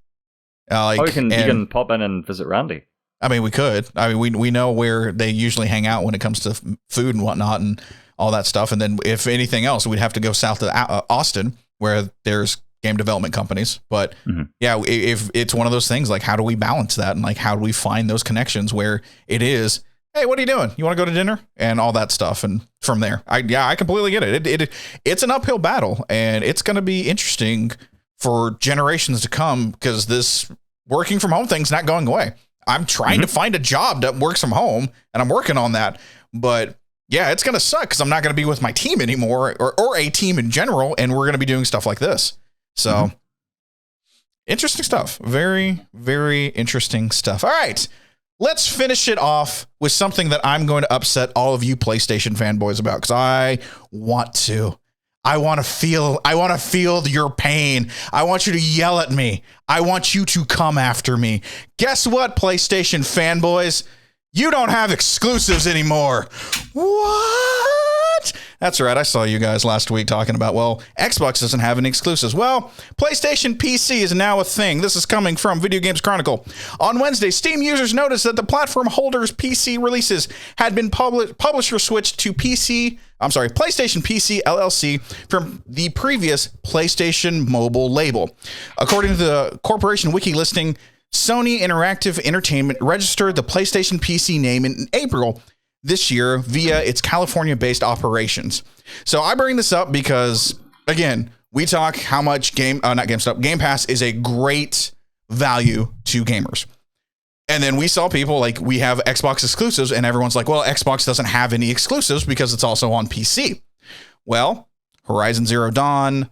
You can pop in and visit Randy. I mean, we could. I mean, we know where they usually hang out when it comes to food and whatnot and all that stuff. And then if anything else, we'd have to go south to Austin where there's game development companies. But if it's one of those things, like how do we balance that? And like, how do we find those connections where it is, hey, what are you doing? You want to go to dinner? And all that stuff. And from there, I completely get it. It's an uphill battle and it's going to be interesting for generations to come because this working from home thing's not going away. I'm trying to find a job that works from home and I'm working on that. But yeah, it's going to suck because I'm not going to be with my team anymore or a team in general. And we're going to be doing stuff like this. So interesting stuff. Very, very interesting stuff. All right. Let's finish it off with something that I'm going to upset all of you PlayStation fanboys about because I want to feel your pain. I want you to yell at me. I want you to come after me. Guess what, PlayStation fanboys? You don't have exclusives anymore. What? That's right. I saw you guys last week talking about, well, Xbox doesn't have any exclusives. Well, PlayStation PC is now a thing. This is coming from Video Games Chronicle. On Wednesday, Steam users noticed that the platform holder's PC releases had been publisher switched to PlayStation PC LLC from the previous PlayStation Mobile label. According to the corporation wiki listing, Sony Interactive Entertainment registered the PlayStation PC name in April this year via its California-based operations. So I bring this up because, again, we talk how much Game Pass is a great value to gamers. And then we saw people like we have Xbox exclusives and everyone's like, well, Xbox doesn't have any exclusives because it's also on PC. Well, Horizon Zero Dawn.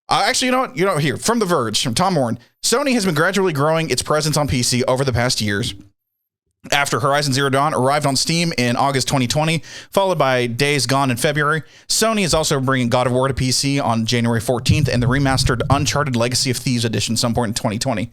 Actually, you know, here from The Verge, from Tom Warren, Sony has been gradually growing its presence on PC over the past years. After Horizon Zero Dawn arrived on Steam in August 2020, followed by Days Gone in February, Sony is also bringing God of War to PC on January 14th and the remastered Uncharted Legacy of Thieves edition some point in 2020.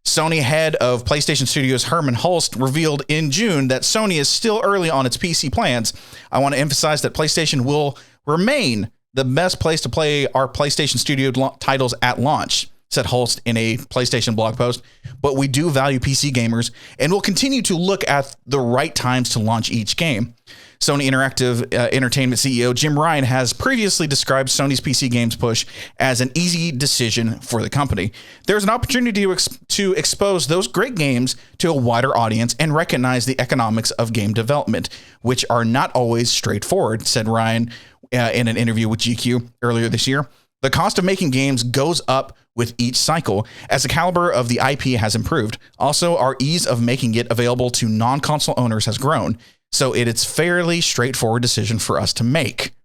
Sony head of PlayStation Studios Herman Hulst revealed in June that Sony is still early on its PC plans. I want to emphasize that PlayStation will remain the best place to play our PlayStation Studio titles at launch, said Hulst in a PlayStation blog post, but we do value PC gamers and will continue to look at the right times to launch each game. Sony Interactive Entertainment CEO Jim Ryan has previously described Sony's PC games push as an easy decision for the company. There's an opportunity to expose those great games to a wider audience and recognize the economics of game development, which are not always straightforward, said Ryan in an interview with GQ earlier this year. The cost of making games goes up with each cycle as the caliber of the IP has improved. Also, our ease of making it available to non-console owners has grown. So it's fairly straightforward decision for us to make.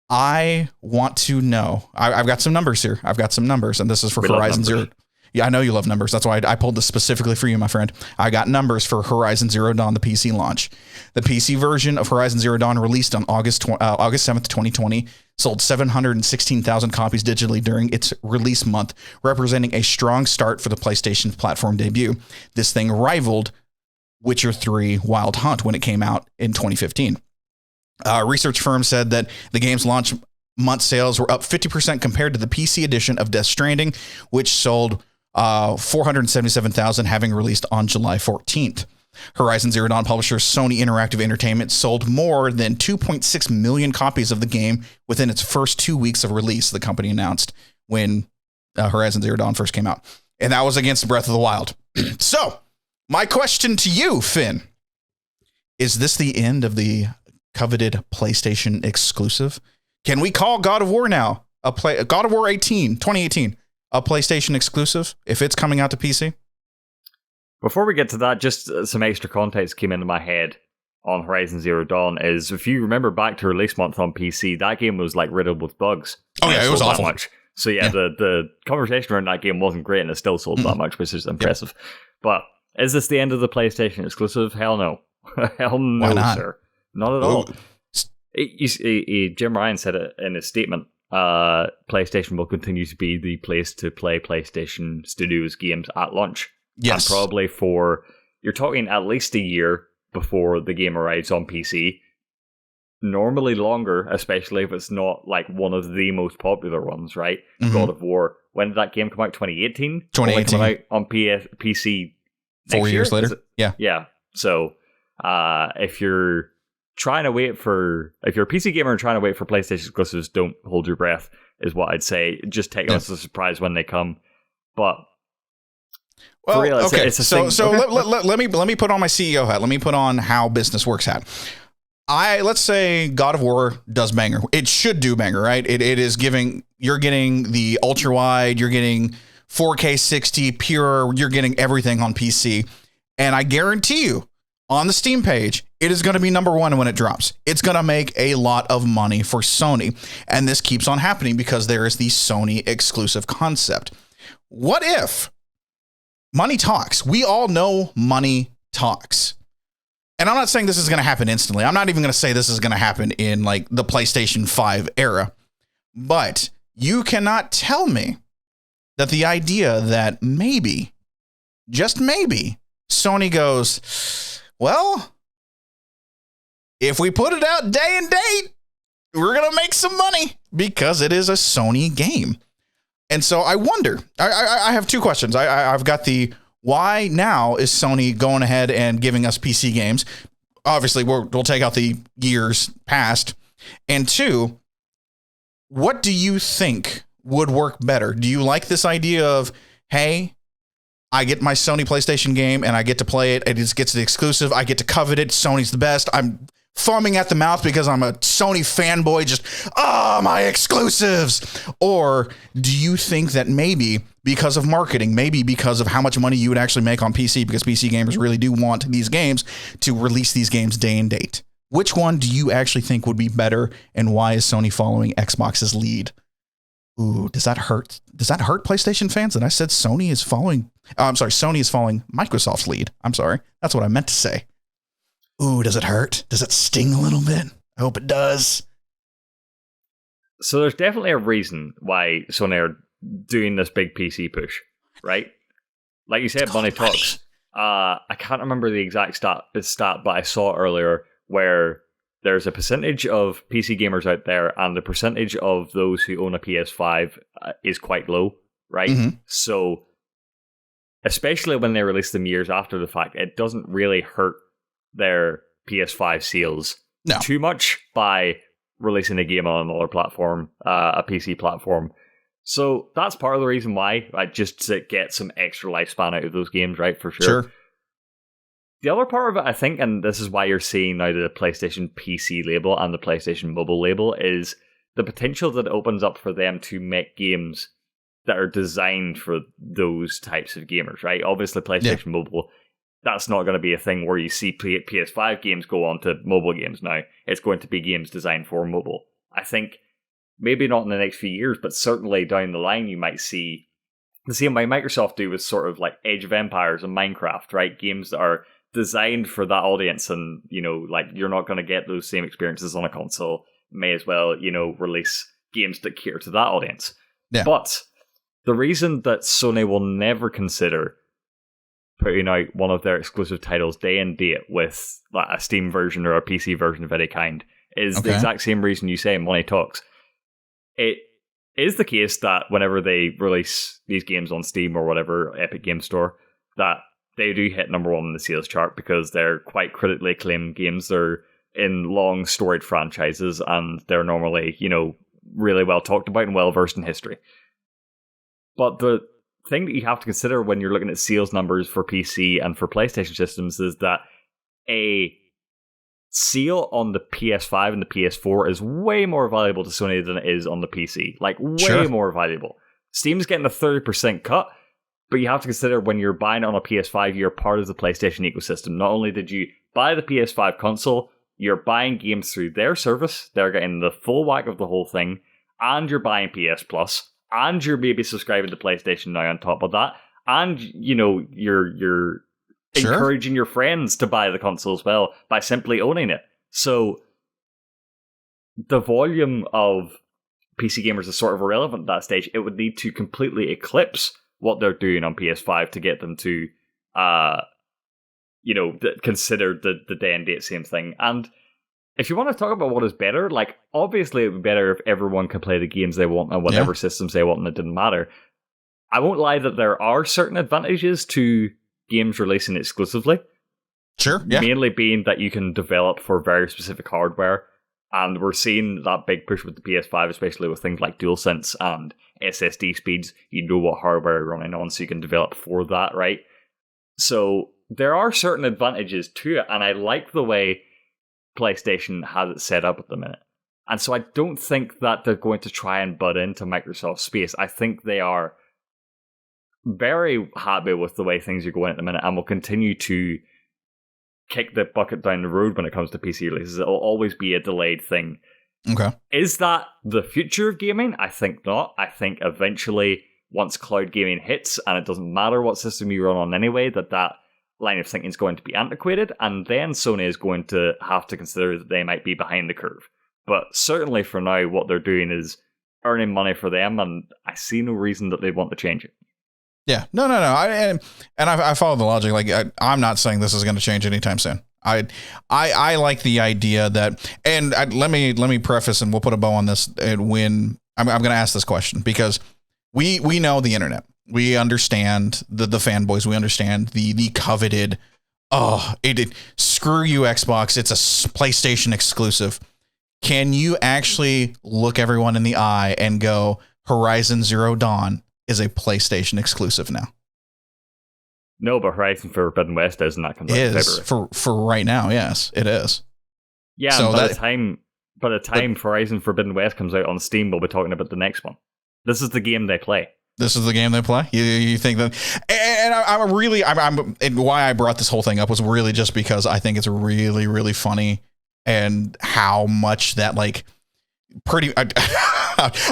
I want to know. I've got some numbers here. I've got some numbers, and this is for Horizon Zero. Yeah, I know you love numbers. That's why I pulled this specifically for you, my friend. I got numbers for Horizon Zero Dawn, the PC launch. The PC version of Horizon Zero Dawn released on August 7th, 2020, sold 716,000 copies digitally during its release month, representing a strong start for the PlayStation platform debut. This thing rivaled Witcher 3 Wild Hunt when it came out in 2015. A research firm said that the game's launch month sales were up 50% compared to the PC edition of Death Stranding, which sold 477,000, having released on July 14th. Horizon Zero Dawn publisher Sony Interactive Entertainment sold more than 2.6 million copies of the game within its first 2 weeks of release, the company announced when Horizon Zero Dawn first came out. And that was against Breath of the Wild. So, my question to you, Finn, is this the end of the coveted PlayStation exclusive? Can we call God of War now, God of War 2018, a PlayStation exclusive if it's coming out to PC? Before we get to that, just some extra context came into my head on Horizon Zero Dawn is, if you remember back to release month on PC, that game was like riddled with bugs. Oh yeah, it was awful. Much. So yeah, the conversation around that game wasn't great and it still sold that much, which is impressive. Yep. But is this the end of the PlayStation exclusive? Hell no. Hell no, why not? Sir. Not at all. Jim Ryan said it in his statement. PlayStation will continue to be the place to play PlayStation Studios games at launch. Yes. And probably you're talking at least a year before the game arrives on PC. Normally longer, especially if it's not like one of the most popular ones, right? Mm-hmm. God of War. When did that game come out? 2018? 2018. Come out on PC 4 years later? Yeah. Yeah. So if you're a PC gamer and trying to wait for PlayStation exclusives, don't hold your breath, is what I'd say. Just take us as a surprise when they come. But well, real, okay. It's so okay. let me put on my CEO hat. Let me put on how business works hat. Let's say God of War does banger. It should do banger, right? It is you're getting the ultra wide, you're getting 4K 60 pure, you're getting everything on PC. And I guarantee you, on the Steam page, it is going to be number one when it drops. It's going to make a lot of money for Sony. And this keeps on happening because there is the Sony exclusive concept. What if money talks? We all know money talks. And I'm not saying this is going to happen instantly. I'm not even going to say this is going to happen in like the PlayStation 5 era. But you cannot tell me that the idea that maybe, just maybe, Sony goes, well, if we put it out day and date, we're going to make some money because it is a Sony game. And so I wonder, I have two questions. I've got the why now is Sony going ahead and giving us PC games? Obviously, we'll take out the years past. And two, what do you think would work better? Do you like this idea of, hey, I get my Sony PlayStation game and I get to play it. It just gets the exclusive. I get to covet it. Sony's the best. I'm foaming at the mouth because I'm a Sony fanboy. Just, my exclusives. Or do you think that maybe because of marketing, maybe because of how much money you would actually make on PC, because PC gamers really do want these games, to release these games day and date? Which one do you actually think would be better, and why is Sony following Xbox's lead? Ooh, does that hurt? Does that hurt PlayStation fans that I said Sony is following? I'm sorry, Sony is following Microsoft's lead. I'm sorry. That's what I meant to say. Ooh, does it hurt? Does it sting a little bit? I hope it does. So there's definitely a reason why Sony are doing this big PC push, right? Like you said, Money Talks. I can't remember the exact stat, but I saw it earlier where there's a percentage of PC gamers out there, and the percentage of those who own a PS5 is quite low, right? Mm-hmm. So, especially when they release them years after the fact, it doesn't really hurt their PS5 sales too much by releasing a game on another platform, a PC platform. So that's part of the reason why, just to get some extra lifespan out of those games, right? For sure. The other part of it, I think, and this is why you're seeing now the PlayStation PC label and the PlayStation Mobile label, is the potential that it opens up for them to make games that are designed for those types of gamers, right? Obviously, PlayStation Mobile, that's not going to be a thing where you see PS5 games go on to mobile games now. It's going to be games designed for mobile. I think maybe not in the next few years, but certainly down the line, you might see the same way Microsoft do with sort of like Age of Empires and Minecraft, right? Games that are designed for that audience, and like you're not going to get those same experiences on a console. May as well release games that cater to that audience. But the reason that Sony will never consider putting out one of their exclusive titles day and date with like a Steam version or a PC version of any kind is the exact same reason you say Money Talks. It is the case that whenever they release these games on Steam or whatever Epic Game Store, that they do hit number one in the sales chart because they're quite critically acclaimed games. They're in long storied franchises, and they're normally, really well talked about and well versed in history. But the thing that you have to consider when you're looking at sales numbers for PC and for PlayStation systems is that a sale on the PS5 and the PS4 is way more valuable to Sony than it is on the PC. Like, way more valuable. Steam's getting a 30% cut, but you have to consider when you're buying it on a PS5, you're part of the PlayStation ecosystem. Not only did you buy the PS5 console, you're buying games through their service, they're getting the full whack of the whole thing, and you're buying PS Plus, and you're maybe subscribing to PlayStation Now on top of that, and, you're encouraging your friends to buy the console as well by simply owning it. So the volume of PC gamers is sort of irrelevant at that stage. It would need to completely eclipse what they're doing on PS5 to get them to, consider the day and date same thing. And if you want to talk about what is better, like, obviously it would be better if everyone could play the games they want on whatever systems they want, and it didn't matter. I won't lie that there are certain advantages to games releasing exclusively. Mainly being that you can develop for very specific hardware. And we're seeing that big push with the PS5, especially with things like DualSense and SSD speeds. You know what hardware you're running on, so you can develop for that, right? So there are certain advantages to it, and I like the way PlayStation has it set up at the minute. And so I don't think that they're going to try and butt into Microsoft's space. I think they are very happy with the way things are going at the minute, and will continue to kick the bucket down the road when it comes to PC releases. It'll always be a delayed thing. Okay. Is that the future of gaming? I think not. I think eventually, once cloud gaming hits, and it doesn't matter what system you run on anyway, that line of thinking is going to be antiquated, and then Sony is going to have to consider that they might be behind the curve. But certainly for now, what they're doing is earning money for them, and I see no reason that they want to change it. Yeah, no. I follow the logic. Like, I'm not saying this is going to change anytime soon. I like the idea that, and let me preface, and we'll put a bow on this. When I'm going to ask this question, because we know the internet, we understand the fanboys, we understand the coveted. Screw you, Xbox. It's a PlayStation exclusive. Can you actually look everyone in the eye and go, Horizon Zero Dawn is a PlayStation exclusive now? No, but Horizon Forbidden West is, and that comes out in February. For right now, yes, it is. Yeah, so by the time Horizon Forbidden West comes out on Steam, we'll be talking about the next one. This is the game they play. This is the game they play. You think that? And I'm why I brought this whole thing up was really just because I think it's really, really funny, and how much that, like,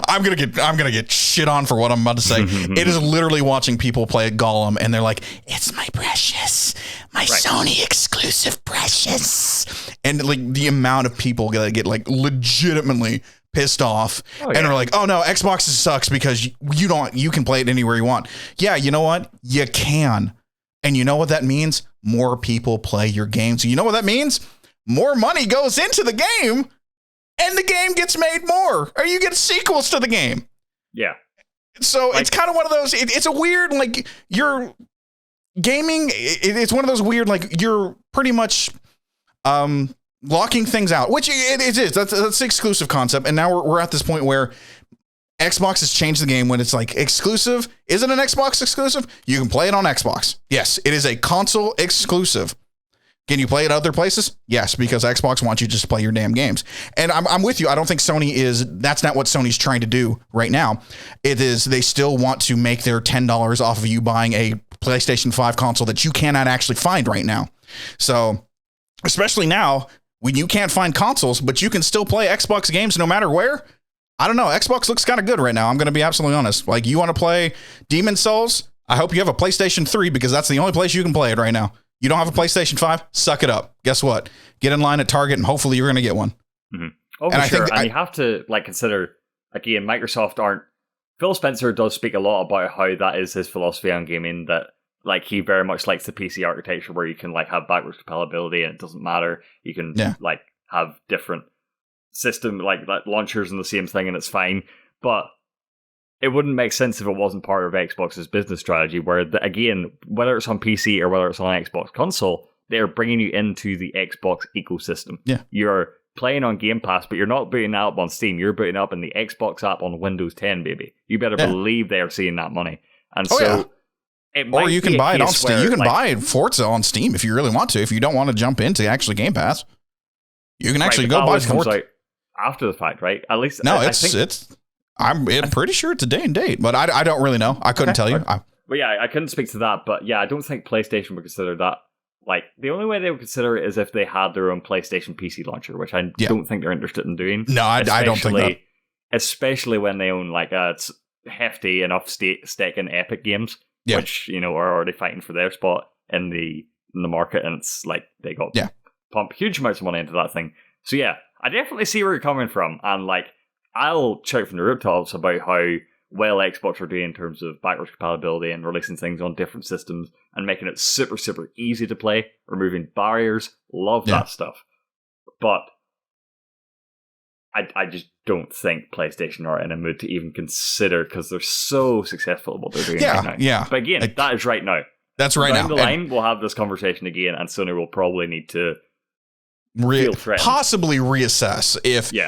I'm gonna get shit on for what I'm about to say. It is literally watching people play Gollum, and they're like, "It's my precious, my Sony exclusive precious," and like the amount of people that get like legitimately pissed off, and are like, "Oh no, Xbox sucks because you can play it anywhere you want." Yeah, you know what? You can, and you know what that means? More people play your games. You know what that means? More money goes into the game. And the game gets made more, or you get sequels to the game. Yeah. So it's kind of one of those, it's a weird, like, you're gaming, it's one of those weird, like, you're pretty much locking things out, which it is. That's the exclusive concept. And now we're at this point where Xbox has changed the game when it's like exclusive. Is it an Xbox exclusive? You can play it on Xbox. Yes, it is a console exclusive. Can you play it other places? Yes, because Xbox wants you just to play your damn games. And I'm with you. I don't think that's not what Sony's trying to do right now. It is, they still want to make their $10 off of you buying a PlayStation 5 console that you cannot actually find right now. So, especially now, when you can't find consoles, but you can still play Xbox games no matter where. I don't know. Xbox looks kind of good right now. I'm going to be absolutely honest. Like, you want to play Demon's Souls? I hope you have a PlayStation 3 because that's the only place you can play it right now. You don't have a PlayStation 5? Suck it up. Guess what? Get in line at Target and hopefully you're going to get one. Mm-hmm. Oh, for sure. And you have to consider, again, Microsoft aren't... Phil Spencer does speak a lot about how that is his philosophy on gaming, that he very much likes the PC architecture where you can have backwards compatibility and it doesn't matter. You can have different system launchers and the same thing and it's fine. But it wouldn't make sense if it wasn't part of Xbox's business strategy, where, again, whether it's on PC or whether it's on an Xbox console, they're bringing you into the Xbox ecosystem. Yeah. You're playing on Game Pass, but you're not booting that up on Steam. You're booting up in the Xbox app on Windows 10, baby. You better believe they're seeing that money. And or you can buy it on Steam. You can buy Forza on Steam if you really want to. If you don't want to jump into actually Game Pass, you can actually go buy Forza. After the fact, right? At least I'm pretty sure it's a day and date, but I don't really know. I couldn't tell you. I couldn't speak to that, but I don't think PlayStation would consider that. The only way they would consider it is if they had their own PlayStation PC launcher, which I don't think they're interested in doing. No, I don't think that. Especially when they own a hefty enough stake in Epic Games, which are already fighting for their spot in the market, and it's they got pump huge amounts of money into that thing. So I definitely see where you're coming from, and I'll shout from the rooftops about how well Xbox are doing in terms of backwards compatibility and releasing things on different systems and making it super, super easy to play, removing barriers. Love that stuff. But I just don't think PlayStation are in a mood to even consider, because they're so successful at what they're doing right now. Yeah. But again, that is right now. That's right now. Down the line, we'll have this conversation again, and Sony will probably need to possibly reassess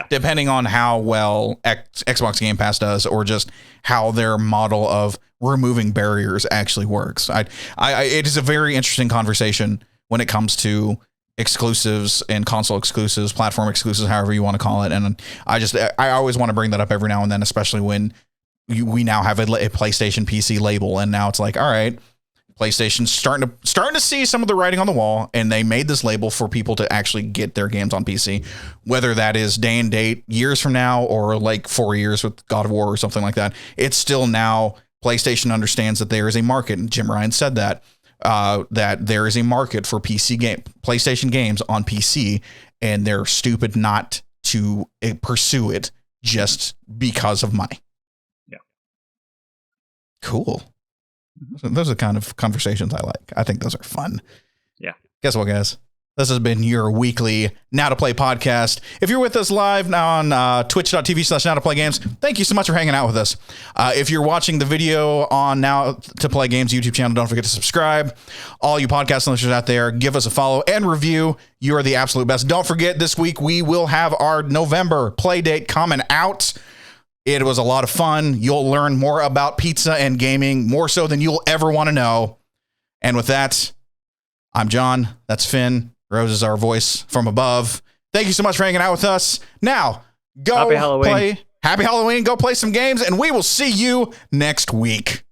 depending on how well Xbox Game Pass does, or just how their model of removing barriers actually works. It is a very interesting conversation when it comes to exclusives and console exclusives, platform exclusives, however you want to call it. And I always want to bring that up every now and then, especially when we now have a PlayStation PC label, and now it's all right, PlayStation's starting to see some of the writing on the wall, and they made this label for people to actually get their games on PC, whether that is day and date years from now or 4 years with God of War or something like that. It's still now PlayStation understands that there is a market, and Jim Ryan said that there is a market for PlayStation games on PC, and they're stupid not to pursue it just because of money. Yeah. Cool. Those are the kind of conversations I like. I think those are fun. Yeah. Guess what, guys? This has been your weekly Now to Play podcast. If you're with us live now on twitch.tv/Now to Play Games, thank you so much for hanging out with us. If you're watching the video on Now to Play Games YouTube channel, don't forget to subscribe. All you podcast listeners out there, give us a follow and review. You are the absolute best. Don't forget, this week we will have our November play date coming out. It was a lot of fun. You'll learn more about pizza and gaming, more so than you'll ever want to know. And with that, I'm John. That's Finn. Rose is our voice from above. Thank you so much for hanging out with us. Now, go Happy Halloween. Happy Halloween. Go play some games, and we will see you next week.